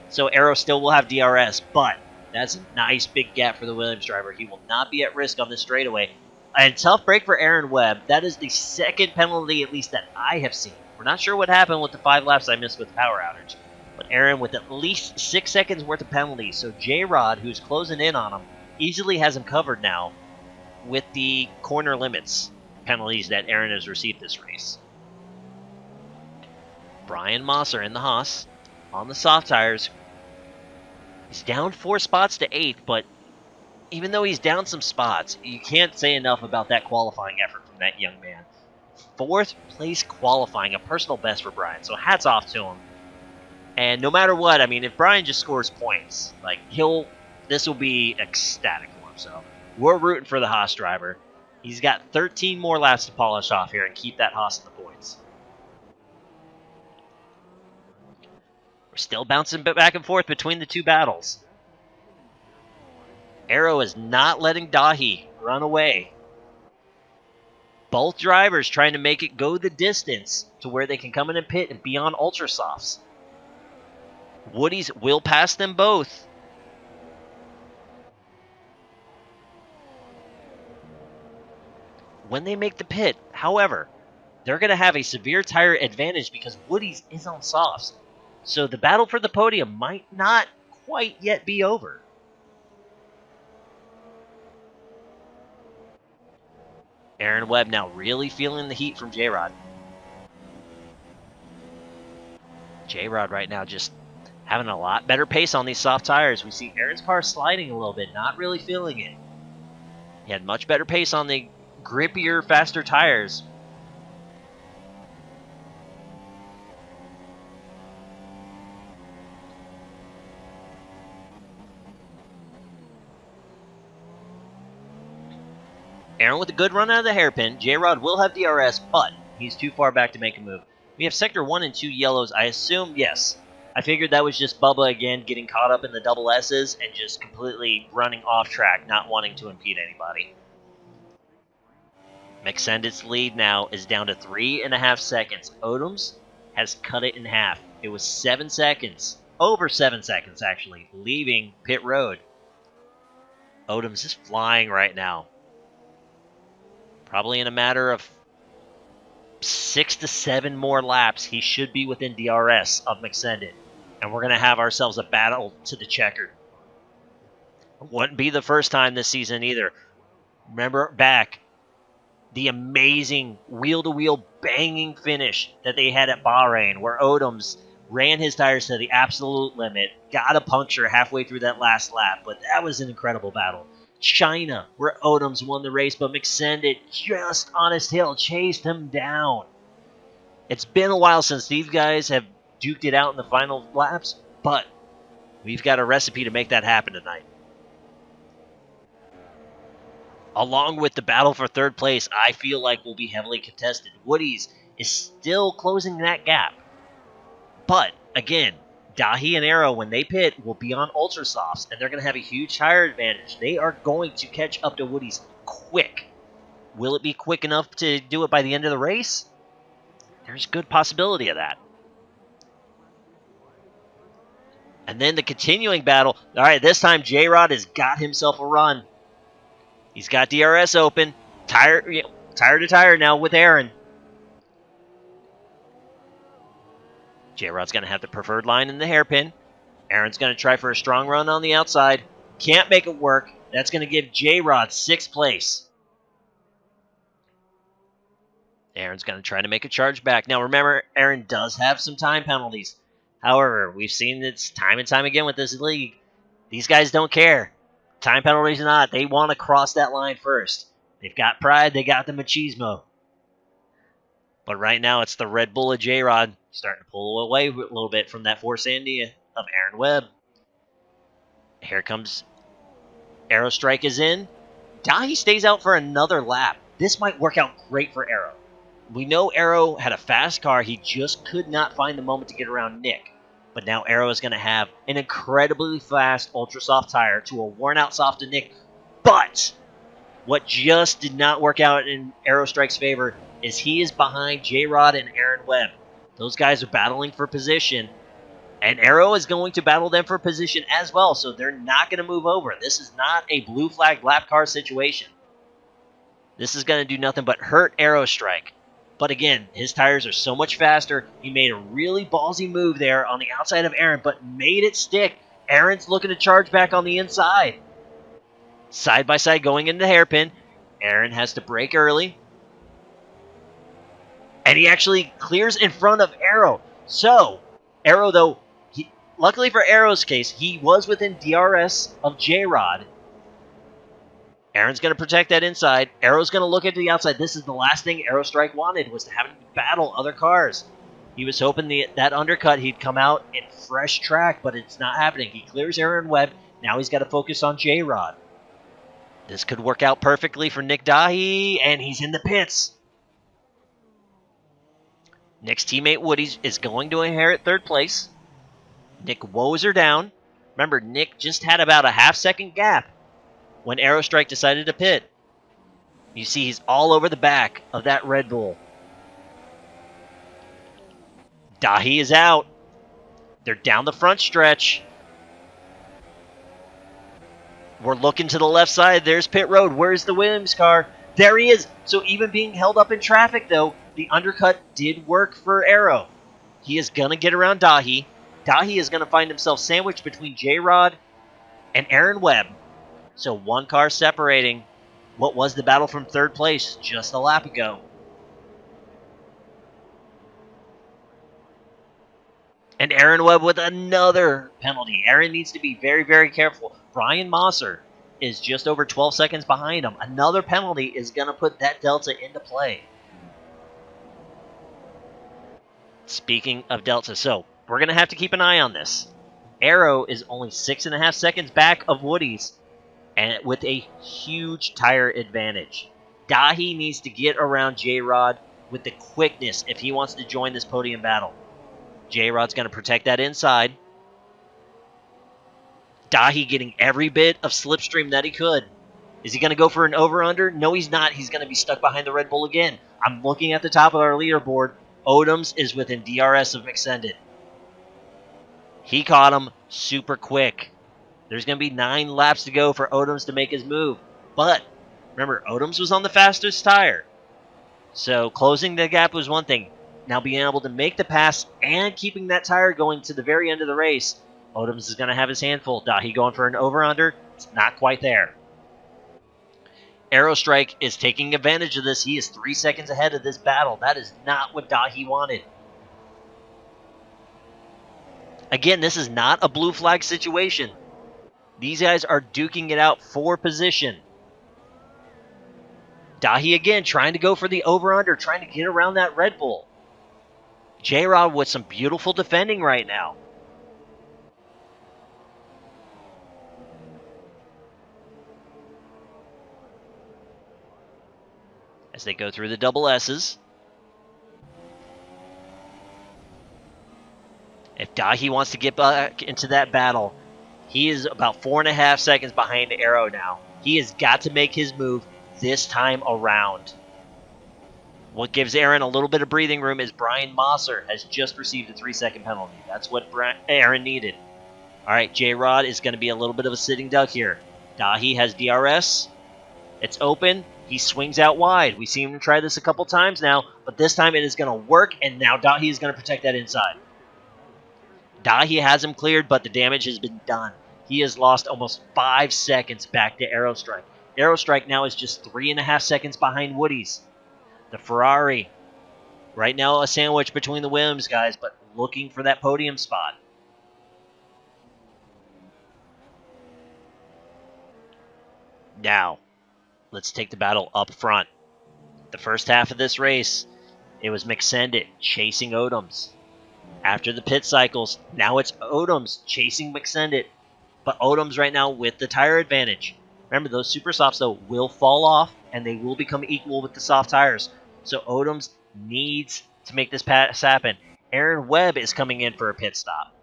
So Arrow still will have DRS, but that's a nice big gap for the Williams driver. He will not be at risk on this straightaway. And tough break for Aaron Webb. That is the second penalty, at least that I have seen. We're not sure what happened with the 5 laps I missed with the power outage. But Aaron with at least 6 seconds worth of penalties. So J-Rod, who's closing in on him, easily has him covered now with the corner limits penalties that Aaron has received this race. Brian Mosser in the Haas on the soft tires. He's down 4 spots to 8th, but even though he's down some spots, you can't say enough about that qualifying effort from that young man. 4th place qualifying, a personal best for Brian, so hats off to him. And no matter what, I mean, if Brian just scores points, like, this will be ecstatic for him. So we're rooting for the Haas driver. He's got 13 more laps to polish off here and keep that Haas in the points. We're still bouncing back and forth between the two battles. Arrow is not letting Dahi run away. Both drivers trying to make it go the distance to where they can come in and pit and be on ultra softs. Woody's will pass them both. When they make the pit, however, they're going to have a severe tire advantage because Woody's is on softs. So the battle for the podium might not quite yet be over. Aaron Webb now really feeling the heat from J-Rod. J-Rod right now just having a lot better pace on these soft tires. We see Aaron's car sliding a little bit, not really feeling it. He had much better pace on the grippier, faster tires. Aaron with a good run out of the hairpin. J-Rod will have DRS, but he's too far back to make a move. We have Sector 1 and 2 yellows. I assume, yes. I figured that was just Bubba again getting caught up in the double S's and just completely running off track, not wanting to impede anybody. McSendit's lead now is down to 3.5 seconds. Odoms has cut it in half. It was 7 seconds, over 7 seconds actually, leaving pit road. Odoms is flying right now. Probably in a matter of 6 to 7 more laps, he should be within DRS of McSendit. And we're going to have ourselves a battle to the checkered. Wouldn't be the first time this season either. Remember back, the amazing wheel-to-wheel banging finish that they had at Bahrain, where Odoms ran his tires to the absolute limit, got a puncture halfway through that last lap, but that was an incredible battle. China, where Odoms won the race, but McSendit just on his tail chased him down. It's been a while since these guys have duked it out in the final laps, but we've got a recipe to make that happen tonight. Along with the battle for third place, I feel like will be heavily contested. Woody's is still closing that gap. But, again, Dahi and Arrow, when they pit, will be on Ultra Softs, and they're going to have a huge tire advantage. They are going to catch up to Woody's quick. Will it be quick enough to do it by the end of the race? There's good possibility of that. And then the continuing battle. All right, this time J-Rod has got himself a run. He's got DRS open. Tire to tire now with Aaron. J-Rod's going to have the preferred line in the hairpin. Aaron's going to try for a strong run on the outside. Can't make it work. That's going to give J-Rod 6th place. Aaron's going to try to make a charge back. Now remember, Aaron does have some time penalties. However, we've seen this time and time again with this league. These guys don't care. Time penalties or not, they want to cross that line first. They've got pride, they got the machismo. But right now, it's the Red Bull of J-Rod starting to pull away a little bit from that Force India of Aaron Webb. Here comes Arrow Strike is in. Dahi stays out for another lap. This might work out great for Arrow. We know Arrow had a fast car. He just could not find the moment to get around Nick. But now Arrow is going to have an incredibly fast Ultra Soft tire to a worn-out soft to Nick. But what just did not work out in Arrow Strike's favor is he is behind J-Rod and Aaron Webb. Those guys are battling for position. And Arrow is going to battle them for position as well, so they're not going to move over. This is not a blue flag lap car situation. This is going to do nothing but hurt Arrow Strike. But again, his tires are so much faster. He made a really ballsy move there on the outside of Aaron, but made it stick. Aaron's looking to charge back on the inside. Side by side going into the hairpin. Aaron has to brake early. And he actually clears in front of Arrow. So, Arrow, though, luckily for Arrow's case, he was within DRS of J-Rod. Aaron's going to protect that inside. Arrow's going to look at the outside. This is the last thing Arrow Strike wanted, was to have him battle other cars. He was hoping that undercut, he'd come out in fresh track, but it's not happening. He clears Aaron Webb. Now he's got to focus on J-Rod. This could work out perfectly for Nick Dahi, and he's in the pits. Nick's teammate Woody is going to inherit third place. Nick woes her down. Remember, Nick just had about a half-second gap when Arrow Strike decided to pit. You see he's all over the back of that Red Bull. Dahi is out. They're down the front stretch. We're looking to the left side. There's pit road. Where's the Williams car? There he is. So even being held up in traffic, though, the undercut did work for Arrow. He is going to get around Dahi. Dahi is going to find himself sandwiched between J-Rod and Aaron Webb. So one car separating what was the battle from third place just a lap ago. And Aaron Webb with another penalty. Aaron needs to be very, very careful. Brian Mosser is just over 12 seconds behind him. Another penalty is going to put that delta into play. Speaking of delta, so we're going to have to keep an eye on this. Arrow is only 6.5 seconds back of Woody's, and with a huge tire advantage. Dahi needs to get around J-Rod with the quickness if he wants to join this podium battle. J-Rod's going to protect that inside. Dahi getting every bit of slipstream that he could. Is he going to go for an over-under? No, he's not. He's going to be stuck behind the Red Bull again. I'm looking at the top of our leaderboard. Odoms is within DRS of McSendit. He caught him super quick. There's going to be 9 laps to go for Odoms to make his move. But, remember, Odoms was on the fastest tire. So, closing the gap was one thing. Now, being able to make the pass and keeping that tire going to the very end of the race, Odoms is going to have his handful. Dahi going for an over-under. It's not quite there. Arrow Strike is taking advantage of this. He is 3 seconds ahead of this battle. That is not what Dahi wanted. Again, this is not a blue flag situation. These guys are duking it out for position. Dahi again trying to go for the over-under, trying to get around that Red Bull. J-Rod with some beautiful defending right now. As they go through the double S's. If Dahi wants to get back into that battle, he is about 4.5 seconds behind Arrow now. He has got to make his move this time around. What gives Aaron a little bit of breathing room is Brian Mosser has just received a 3-second penalty. That's what Aaron needed. All right, J-Rod is going to be a little bit of a sitting duck here. Dahi has DRS. It's open. He swings out wide. We've seen him try this a couple times now, but this time it is going to work, and now Dahi is going to protect that inside. Dahi has him cleared, but the damage has been done. He has lost almost 5 seconds back to Aerostrike. Aerostrike now is just 3.5 seconds behind Woody's. The Ferrari, right now a sandwich between the Williams guys, but looking for that podium spot. Now, let's take the battle up front. The first half of this race, it was McSendit chasing Odoms. After the pit cycles, now it's Odoms chasing McSendit. But Odoms right now with the tire advantage. Remember, those super softs, though, will fall off, and they will become equal with the soft tires. So Odoms needs to make this pass happen. Aaron Webb is coming in for a pit stop.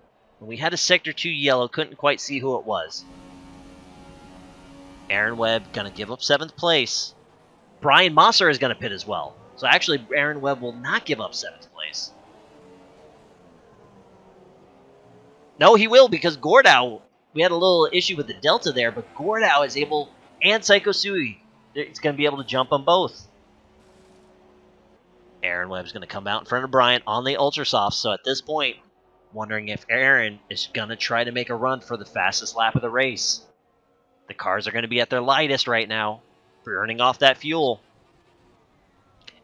We had a Sector 2 yellow, couldn't quite see who it was. Aaron Webb going to give up 7th place. Brian Mosser is going to pit as well. So actually, Aaron Webb will not give up 7th place. No, he will, because Gordau, we had a little issue with the Delta there, but Gordau is able, and Psycho Sui, it's going to be able to jump on both. Aaron Webb's going to come out in front of Brian on the Ultrasoft, so at this point, wondering if Aaron is going to try to make a run for the fastest lap of the race. The cars are going to be at their lightest right now, burning off that fuel.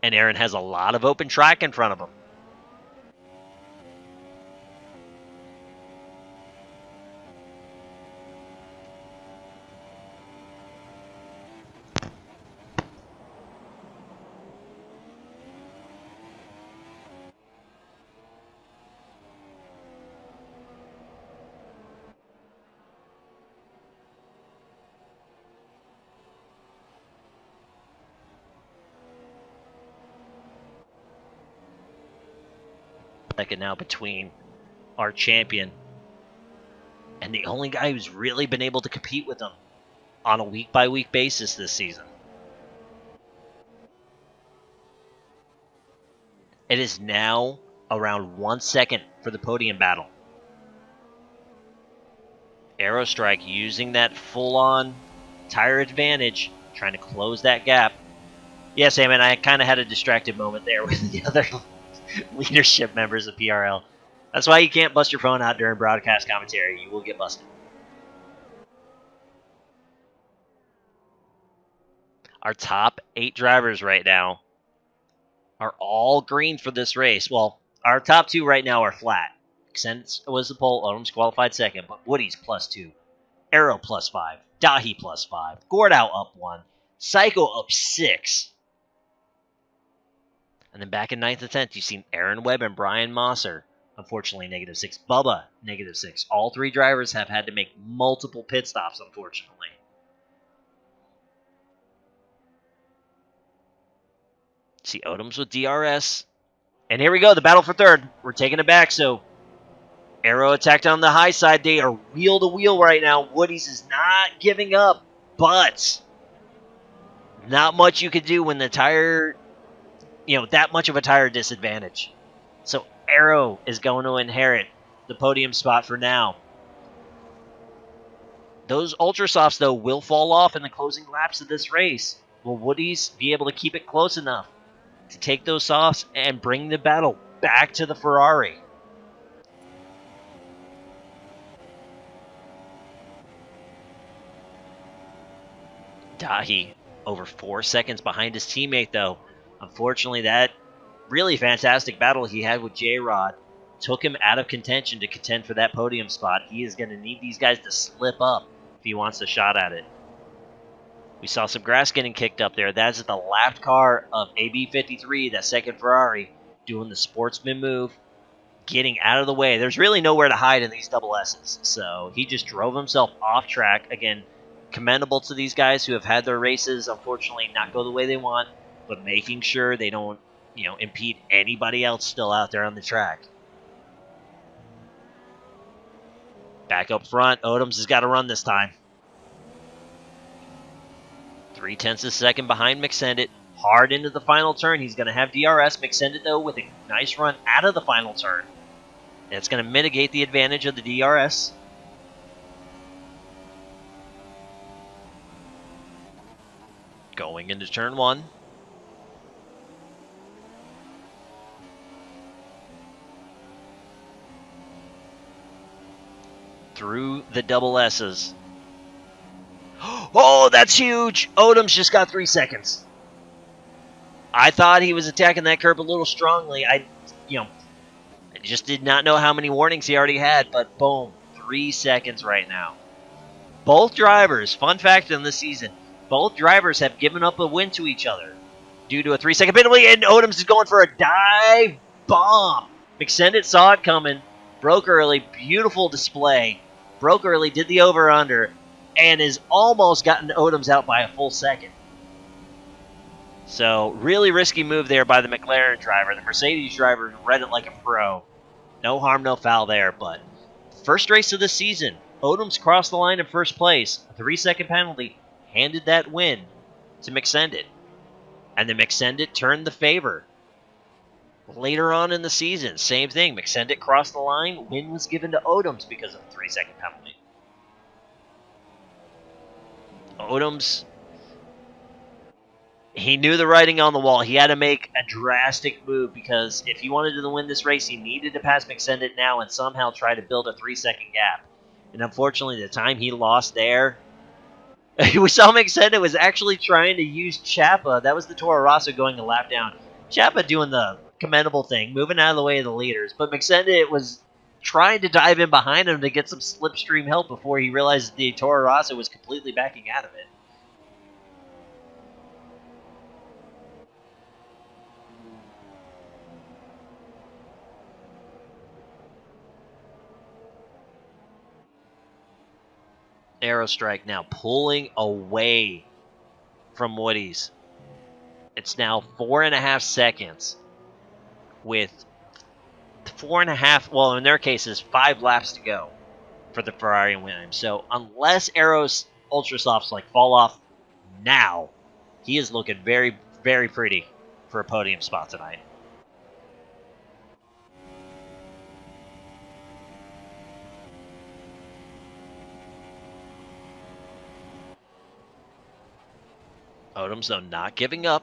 And Aaron has a lot of open track in front of him. Second now between our champion and the only guy who's really been able to compete with him on a week-by-week basis this season. It is now around 1 second for the podium battle. Aerostrike using that full-on tire advantage, trying to close that gap. Yeah, Sam, and I kind of had a distracted moment there with the other leadership members of PRL. That's why you can't bust your phone out during broadcast commentary. You will get busted. Our top 8 drivers right now are all green for this race. Well, our top 2 right now are flat. Xenix was the pole, Odom's qualified second, but Woody's +2. Arrow +5. Dahi +5. Gordau up 1. Psycho up 6. And then back in 9th and 10th, you've seen Aaron Webb and Brian Mosser. Unfortunately, -6. Bubba, -6. All 3 drivers have had to make multiple pit stops, unfortunately. See Odoms with DRS. And here we go, the battle for 3rd. We're taking it back, so Arrow attacked on the high side. They are wheel to wheel right now. Woody's is not giving up, but not much you could do when the tire, that much of a tire disadvantage. So Arrow is going to inherit the podium spot for now. Those Ultrasofts, though, will fall off in the closing laps of this race. Will Woody's be able to keep it close enough to take those softs and bring the battle back to the Ferrari? Dahi over 4 seconds behind his teammate, though. Unfortunately, that really fantastic battle he had with J-Rod took him out of contention to contend for that podium spot. He is going to need these guys to slip up if he wants a shot at it. We saw some grass getting kicked up there. That's the lapped car of AB53, that second Ferrari, doing the sportsman move, getting out of the way. There's really nowhere to hide in these double S's, so he just drove himself off track. Again, commendable to these guys who have had their races, unfortunately, not go the way they want, but making sure they don't, impede anybody else still out there on the track. Back up front, Odoms has got to run this time. 0.3 of a second behind McSendit. Hard into the final turn. He's going to have DRS. McSendit, though, with a nice run out of the final turn. It's going to mitigate the advantage of the DRS. Going into turn 1. Through the double S's. Oh, that's huge! Odoms just got 3 seconds. I thought he was attacking that curb a little strongly. I just did not know how many warnings he already had, but boom, 3 seconds right now. Both drivers, fun fact in this season, both drivers have given up a win to each other due to a 3-second penalty, and Odoms is going for a dive bomb. McSendit saw it coming, broke early, beautiful display, broke early, did the over-under, and has almost gotten Odoms out by a full second. So, really risky move there by the McLaren driver. The Mercedes driver read it like a pro. No harm, no foul there, but first race of the season, Odoms crossed the line in first place. A 3-second penalty handed that win to McSendit. And then McSendit turned the favor. Later on in the season, same thing. McSendit crossed the line. Win was given to Odoms because of a 3-second penalty. Odoms, he knew the writing on the wall. He had to make a drastic move because if he wanted to win this race, he needed to pass McSendit now and somehow try to build a 3-second gap. And unfortunately, the time he lost there, we saw McSendit was actually trying to use Chapa. That was the Toro Rosso going a lap down. Chapa doing the commendable thing, moving out of the way of the leaders. But McSendit was trying to dive in behind him to get some slipstream help before he realized the Toro Rosso was completely backing out of it. Aerostrike now pulling away from Woody's. It's now 4.5 seconds with 4.5, well, in their cases, 5 laps to go for the Ferrari and Williams. So unless Aero's Ultra Softs fall off now, he is looking very, very pretty for a podium spot tonight. Odoms, though, not giving up.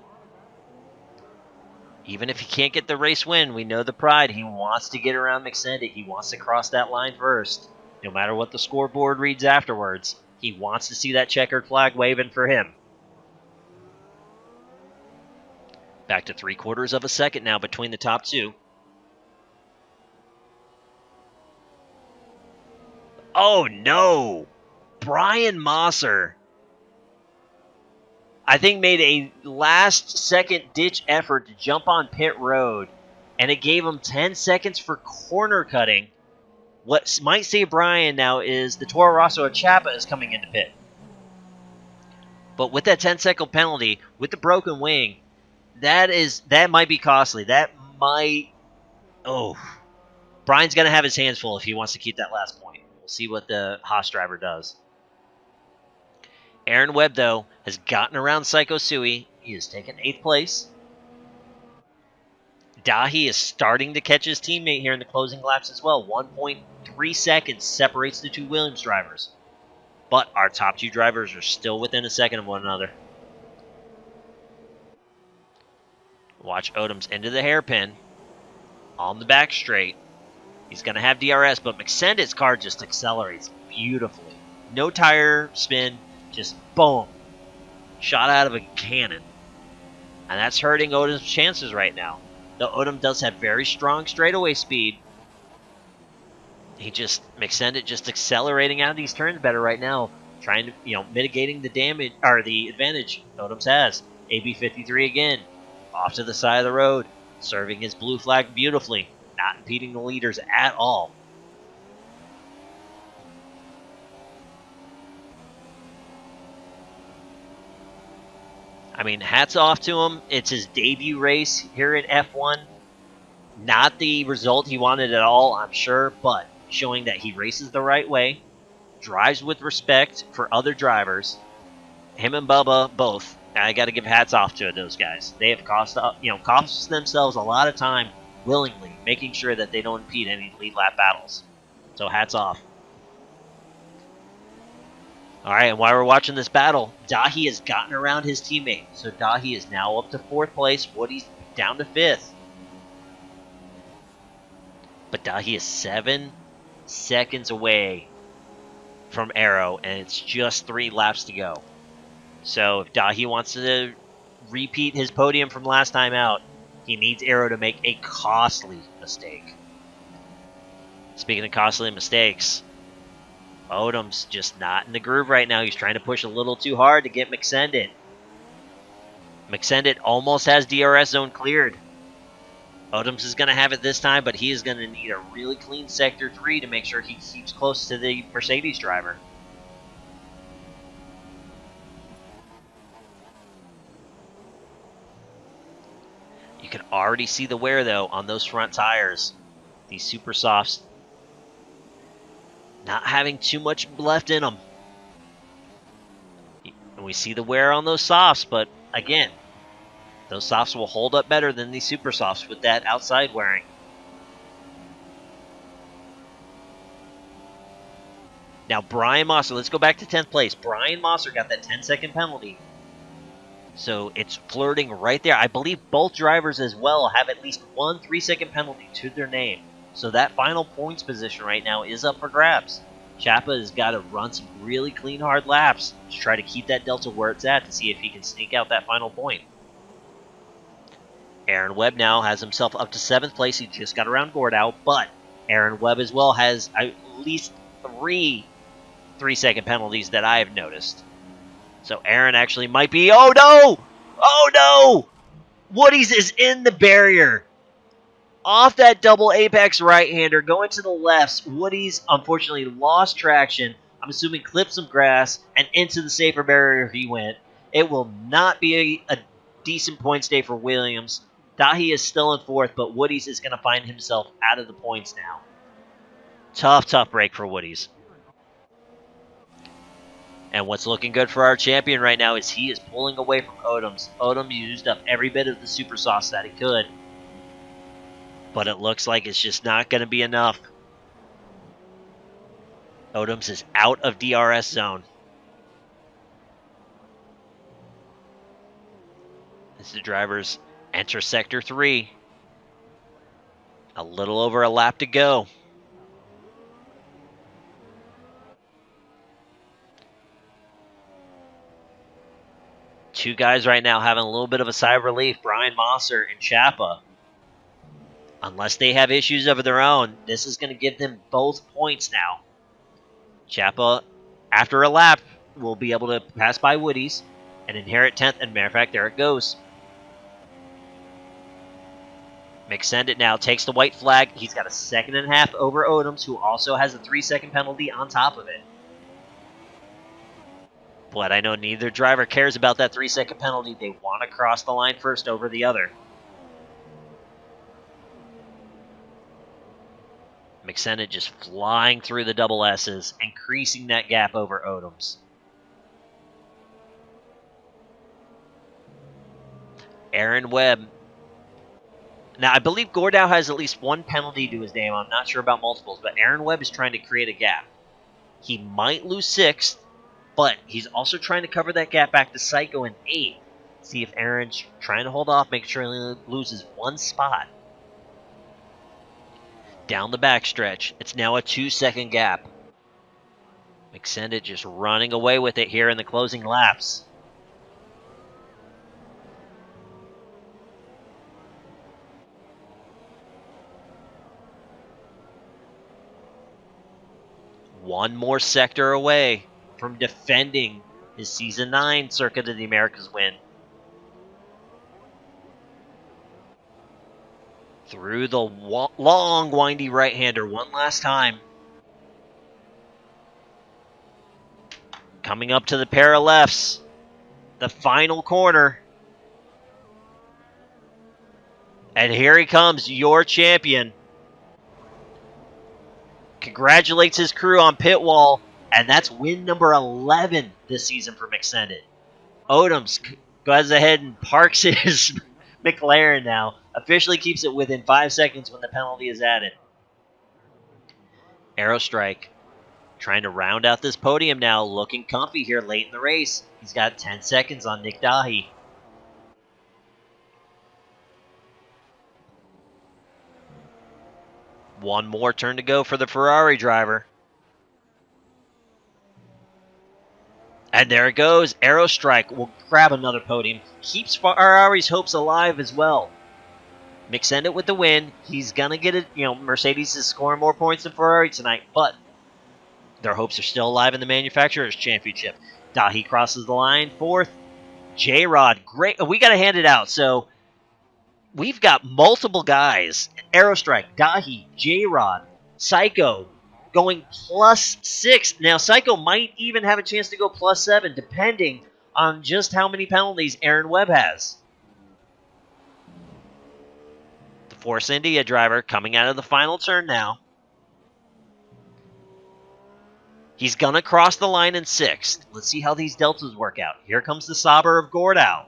Even if he can't get the race win, we know the pride. He wants to get around McSendit. He wants to cross that line first. No matter what the scoreboard reads afterwards, he wants to see that checkered flag waving for him. Back to 3/4 of a second now between the top two. Oh, no! Brian Mosser, I think, made a last-second ditch effort to jump on pit road, and it gave him 10 seconds for corner cutting. What might save Brian now is the Toro Rosso of Chapa is coming into pit. But with that 10-second penalty, with the broken wing, that might be costly. That might... Oh. Brian's going to have his hands full if he wants to keep that last point. We'll see what the Haas driver does. Aaron Webb, though, has gotten around Psycho Sui. He has taken 8th place. Dahi is starting to catch his teammate here in the closing laps as well. 1.3 seconds separates the two Williams drivers. But our top two drivers are still within a second of one another. Watch Odoms into the hairpin. On the back straight. He's going to have DRS, but McSendit's car just accelerates beautifully. No tire spin. Just boom. Shot out of a cannon. And that's hurting Odom's chances right now. Though Odom does have very strong straightaway speed. McSendit just accelerating out of these turns better right now. trying to, mitigating the damage or the advantage Odoms has. AB53 again, off to the side of the road, serving his blue flag beautifully, not impeding the leaders at all. I mean, hats off to him. It's his debut race here in F1. Not the result he wanted at all, I'm sure, but showing that he races the right way, drives with respect for other drivers. Him and Bubba both. I got to give hats off to those guys. They have cost themselves a lot of time willingly, making sure that they don't impede any lead lap battles. So hats off. All right, and while we're watching this battle, Dahi has gotten around his teammate. So Dahi is now up to 4th place. Woody's down to 5th. But Dahi is 7 seconds away from Arrow, and it's just 3 laps to go. So if Dahi wants to repeat his podium from last time out, he needs Arrow to make a costly mistake. Speaking of costly mistakes, Odom's just not in the groove right now. He's trying to push a little too hard to get McSendit. McSendit almost has DRS zone cleared. Odoms is going to have it this time, but he is going to need a really clean Sector 3 to make sure he keeps close to the Mercedes driver. You can already see the wear, though, on those front tires. These super softs not having too much left in them. And we see the wear on those softs, but again, those softs will hold up better than these super softs with that outside wearing. Now, Brian Mosser, let's go back to 10th place. Brian Mosser got that 10-second penalty. So it's flirting right there. I believe both drivers as well have at least one 3-second penalty to their name. So that final points position right now is up for grabs. Chapa has got to run some really clean, hard laps to try to keep that delta where it's at to see if he can sneak out that final point. Aaron Webb now has himself up to 7th place. He just got around Gordau, but Aaron Webb as well has at least 3 3-second penalties that I have noticed. So Aaron actually might be... Oh, no! Oh, no! Woody's is in the barrier. Off that double apex right-hander, going to the lefts. Woody's unfortunately lost traction. I'm assuming clipped some grass, and into the safer barrier he went. It will not be a decent points day for Williams. Dahi is still in 4th, but Woody's is going to find himself out of the points now. Tough break for Woody's. And what's looking good for our champion right now is he is pulling away from Odoms. Odom used up every bit of the super sauce that he could. But it looks like it's just not going to be enough. Odoms is out of DRS zone. As the drivers enter Sector 3. A little over a lap to go. Two guys right now having a little bit of a sigh of relief, Brian Mosser and Chapa. Unless they have issues of their own, this is going to give them both points now. Chapa, after a lap, will be able to pass by Woody's and inherit 10th. And matter of fact, there it goes. McSendit now takes the white flag. He's got a 2.5 seconds over Odoms, who also has a 3-second penalty on top of it. But I know neither driver cares about that 3-second penalty. They want to cross the line first over the other. McSendit just flying through the double S's, increasing that gap over Odoms. Aaron Webb. Now, I believe Gordau has at least one penalty to his name. I'm not sure about multiples, but Aaron Webb is trying to create a gap. He might lose 6th, but he's also trying to cover that gap back to Psycho in 8th. See if Aaron's trying to hold off, make sure he loses 1 spot. Down the backstretch, it's now a 2-second gap. McSendit just running away with it here in the closing laps. One more sector away from defending his Season 9 Circuit of the Americas win. Through the long, windy right-hander one last time. Coming up to the pair of lefts. The final corner. And here he comes, your champion. Congratulates his crew on pit wall, and that's win number 11 this season for McSendit. Odoms goes ahead and parks his McLaren now. Officially keeps it within 5 seconds when the penalty is added. Aerostrike trying to round out this podium now, looking comfy here late in the race. He's got 10 seconds on Nick Dahi. One more turn to go for the Ferrari driver. And there it goes. Aerostrike will grab another podium. Keeps Ferrari's hopes alive as well. McSendit with the win. He's going to get it. Mercedes is scoring more points than Ferrari tonight, but their hopes are still alive in the Manufacturers' Championship. Dahi crosses the line, fourth. J-Rod, great. We got to hand it out. So we've got multiple guys. Aerostrike, Dahi, J-Rod, Psycho going +6. Now, Psycho might even have a chance to go +7, depending on just how many penalties Aaron Webb has. The Force India driver coming out of the final turn now. He's going to cross the line in 6th. Let's see how these deltas work out. Here comes the Sauber of Gordau.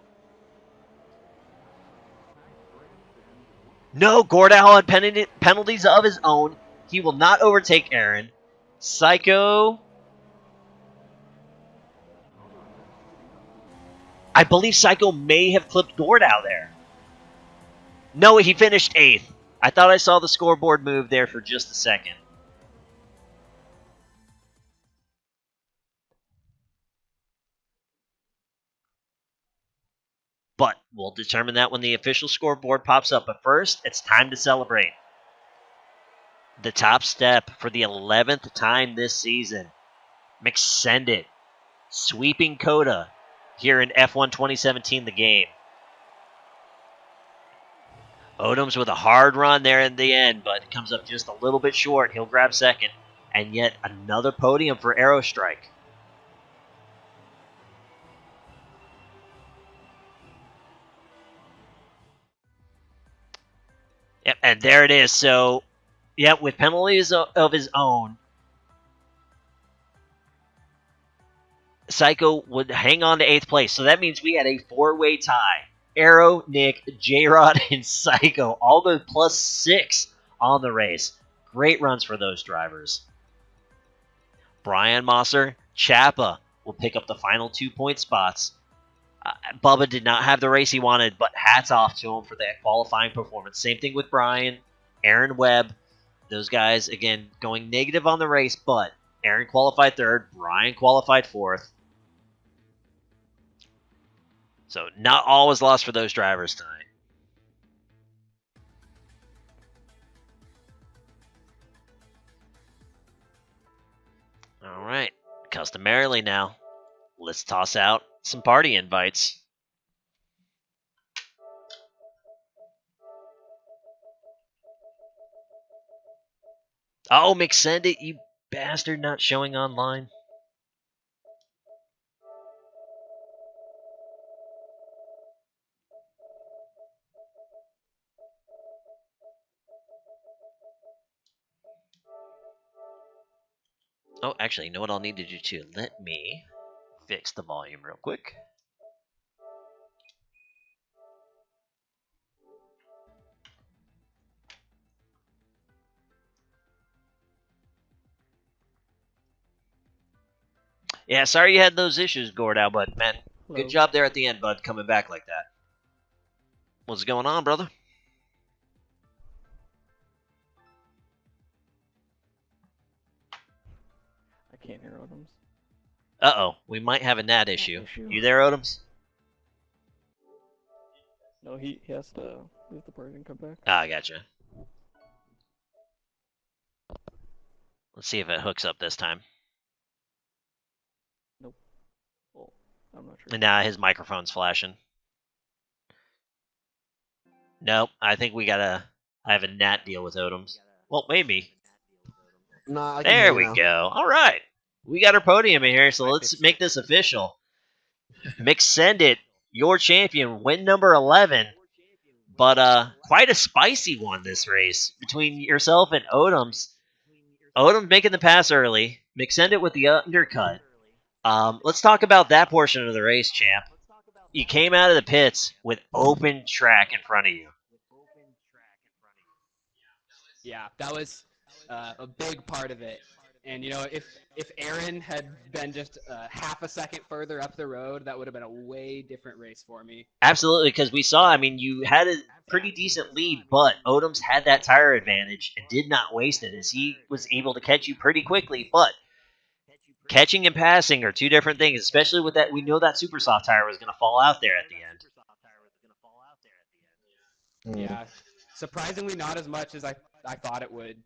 No, Gordau had penalties of his own. He will not overtake Aaron. Psycho. I believe Psycho may have clipped Gordau there. No, he finished 8th. I thought I saw the scoreboard move there for just a second. But we'll determine that when the official scoreboard pops up. But first, it's time to celebrate. The top step for the 11th time this season. McSendit sweeping CotA here in F1 2017, the game. Odoms with a hard run there in the end, but comes up just a little bit short. He'll grab second. And yet another podium for Aerostrike. Yep, and there it is. So, yep, with penalties of his own, Psycho would hang on to 8th place. So that means we had a 4-way tie. Aero, Nick, J-Rod, and Psycho all go +6 on the race. Great runs for those drivers. Brian Mosser, Chapa will pick up the final 2-point spots. Bubba did not have the race he wanted, but hats off to him for that qualifying performance. Same thing with Brian, Aaron Webb. Those guys, again, going negative on the race, but Aaron qualified 3rd, Brian qualified 4th. So not all was lost for those drivers tonight. All right, customarily now, let's toss out some party invites. Oh, McSendit, you bastard, not showing online. Oh, actually, you know what I'll need to do too? Let me fix the volume real quick. Yeah, sorry you had those issues, Gordau, but man, good job there at the end, bud, coming back like that. What's going on, brother? I can't hear Odoms. Uh-oh, we might have a NAT issue. You there, Odoms? No, he has to leave the party and come back. Ah, gotcha. Let's see if it hooks up this time. Nope. Well, I'm not sure. And now his microphone's flashing. Nope, I think we gotta have a Nat deal with Odoms. Well, maybe. Nah, I can There hear we you now. go. All right. We got our podium in here, so let's make this official. McSendit, your champion, win number 11. But quite a spicy one this race between yourself and Odoms. Odom making the pass early. McSendit with the undercut. Let's talk about that portion of the race, champ. You came out of the pits with open track in front of you. Yeah, that was a big part of it. And if Aaron had been just half a second further up the road, that would have been a way different race for me. Absolutely, because we saw, you had a pretty decent lead, but Odoms had that tire advantage and did not waste it as he was able to catch you pretty quickly. But catching and passing are two different things, especially with that. We know that super soft tire was going to fall out there at the end. Yeah, surprisingly not as much as I thought it would.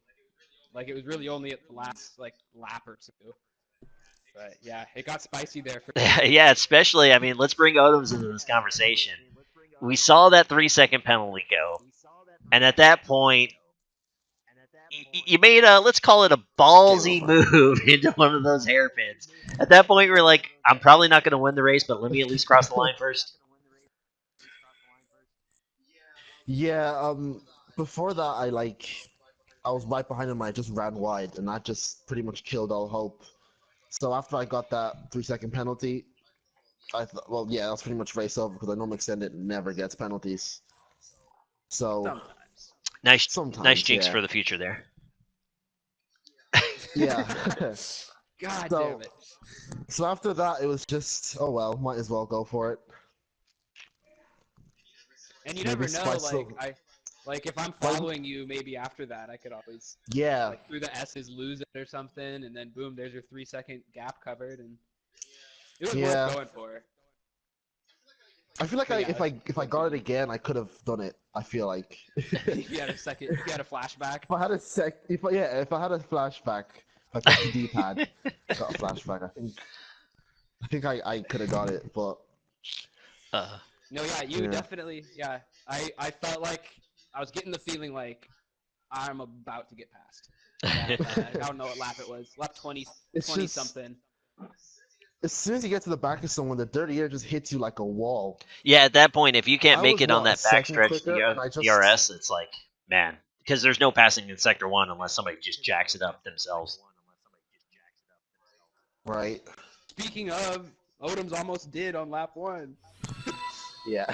Like, it was really only at the last lap or two. But yeah, it got spicy there for Yeah, especially, let's bring Odoms into this conversation. We saw that 3-second penalty go, and at that point, you made let's call it a ballsy move into one of those hairpins. At that point, you were like, I'm probably not going to win the race, but let me at least cross the line first. Yeah, before that, I was right behind him. I just ran wide, and that just pretty much killed all hope. So after I got that 3-second penalty, I thought, well, yeah, that's pretty much race over because I know McSendit never gets penalties. So Nice jinx for the future there. Yeah. God damn it. So after that, it was just, oh well, might as well go for it. And you never know, if I'm following you, maybe after that, I could always, through the S's, lose it or something, and then boom, there's your 3-second gap covered, and it was worth going for. I feel like if I got it again, I could have done it. I feel like. If you had a flashback. If I had a flashback, if I got the D-pad, got a flashback. I think I could have got it, but. No, yeah, you definitely, yeah. I felt like I was getting the feeling like I'm about to get past. I don't know what lap it was. Lap 20 something. As soon as you get to the back of someone, the dirty air just hits you like a wall. Yeah, at that point, if you can't make it on that backstretch DRS, it's like, man, because there's no passing in Sector 1 unless somebody just jacks it up themselves. Right. Speaking of, Odoms almost did on lap 1. Yeah.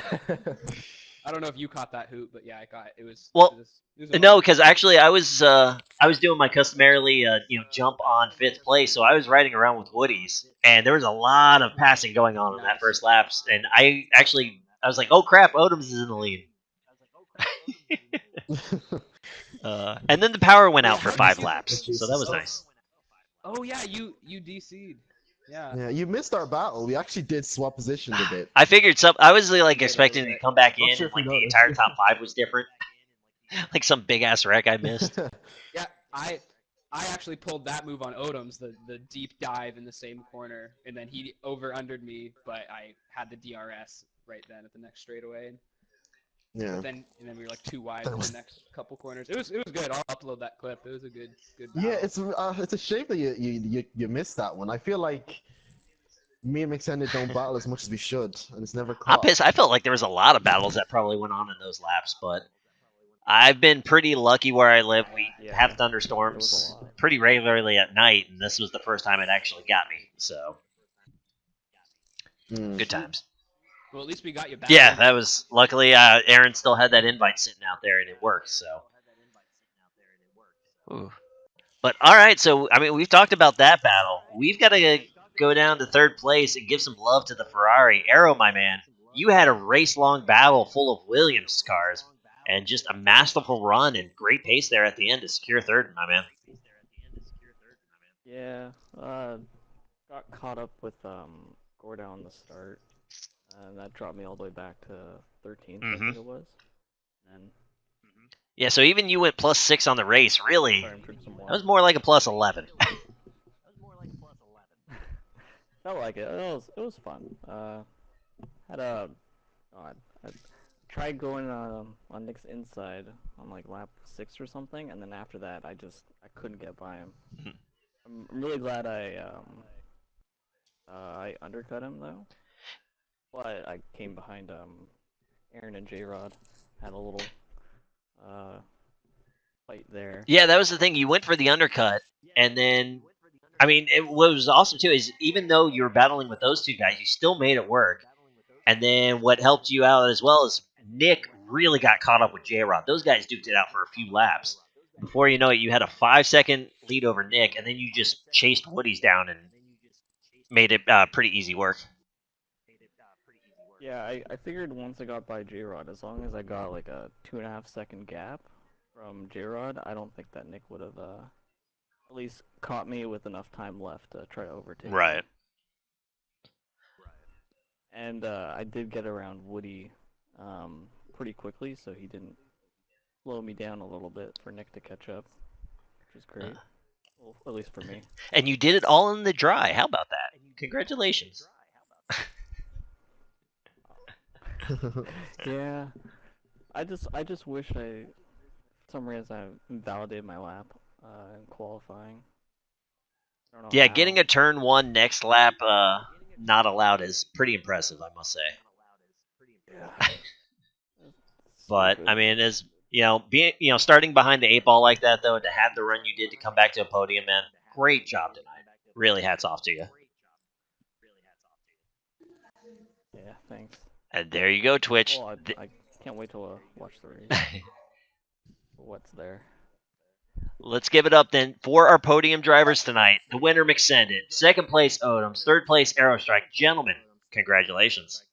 I don't know if you caught that hoot, but yeah, I got it. It was no, because actually I was doing my customarily jump on 5th place, so I was riding around with Woodies, and there was a lot of passing going on in that first laps, and I was like, oh crap, Odoms is in the lead. And then the power went out for 5 laps, so that was nice. Oh yeah, you DC'd. Yeah, you missed our battle. We actually did swap positions a bit. I figured I was expecting to come back in and the entire top 5 was different. Like some big ass wreck I missed. Yeah, I actually pulled that move on Odoms, the deep dive in the same corner, and then he over-undered me, but I had the DRS right then at the next straightaway. Yeah. And then we were like 2 wide in the next couple corners. It was good. I'll upload that clip. It was a good battle. Yeah, it's a shame that you missed that one. I feel like me and McSendit don't battle as much as we should, and it's never caught. I'm pissed. I felt like there was a lot of battles that probably went on in those laps, but I've been pretty lucky where I live. We have thunderstorms pretty regularly at night, and this was the first time it actually got me. So, good times. Well, at least we got you back. Yeah, that was luckily. Aaron still had that invite sitting out there, and it worked. So, ooh. But all right, so we've talked about that battle. We've got to go down to 3rd place and give some love to the Ferrari. Arrow, my man, you had a race-long battle full of Williams cars, and just a masterful run and great pace there at the end to secure 3rd, my man. Yeah, got caught up with Gorda on the start. And that dropped me all the way back to 13th, I think it was. And yeah, so even you went +6 on the race, really. That was more like a +11. Felt like it. It was fun. Had a I tried going on Nick's inside on like lap 6 or something, and then after that I couldn't get by him. I'm really glad I undercut him though, but I came behind Aaron and J-Rod, had a little fight there. Yeah, that was the thing. You went for the undercut, and then, I mean, what was awesome too is even though you were battling with those two guys, you still made it work. And then what helped you out as well is Nick really got caught up with J-Rod. Those guys duked it out for a few laps. Before you know it, you had a 5-second lead over Nick, and then you just chased Woody's down and made it pretty easy work. Yeah, I figured once I got by J-Rod, as long as I got like a 2.5-second gap from J-Rod, I don't think that Nick would have at least caught me with enough time left to try to overtake Right. me. And I did get around Woody pretty quickly, so he didn't slow me down a little bit for Nick to catch up, which is great. Well, at least for me. And you did it all in the dry. How about that? Congratulations. Yeah, I just wish for some reason I invalidated my lap in qualifying. I don't know Yeah, how. getting a turn 1 next lap not allowed is pretty impressive, I must say. Yeah. But I mean, as being starting behind the 8 ball like that though, to have the run you did to come back to a podium, man, great job tonight. Really, hats off to you. Yeah, thanks. And there you go, Twitch. Well, I can't wait to watch the race. What's there? Let's give it up then for our podium drivers tonight. The winner, McSended. Second place, Odoms. Third place, Aerostrike. Gentlemen, congratulations.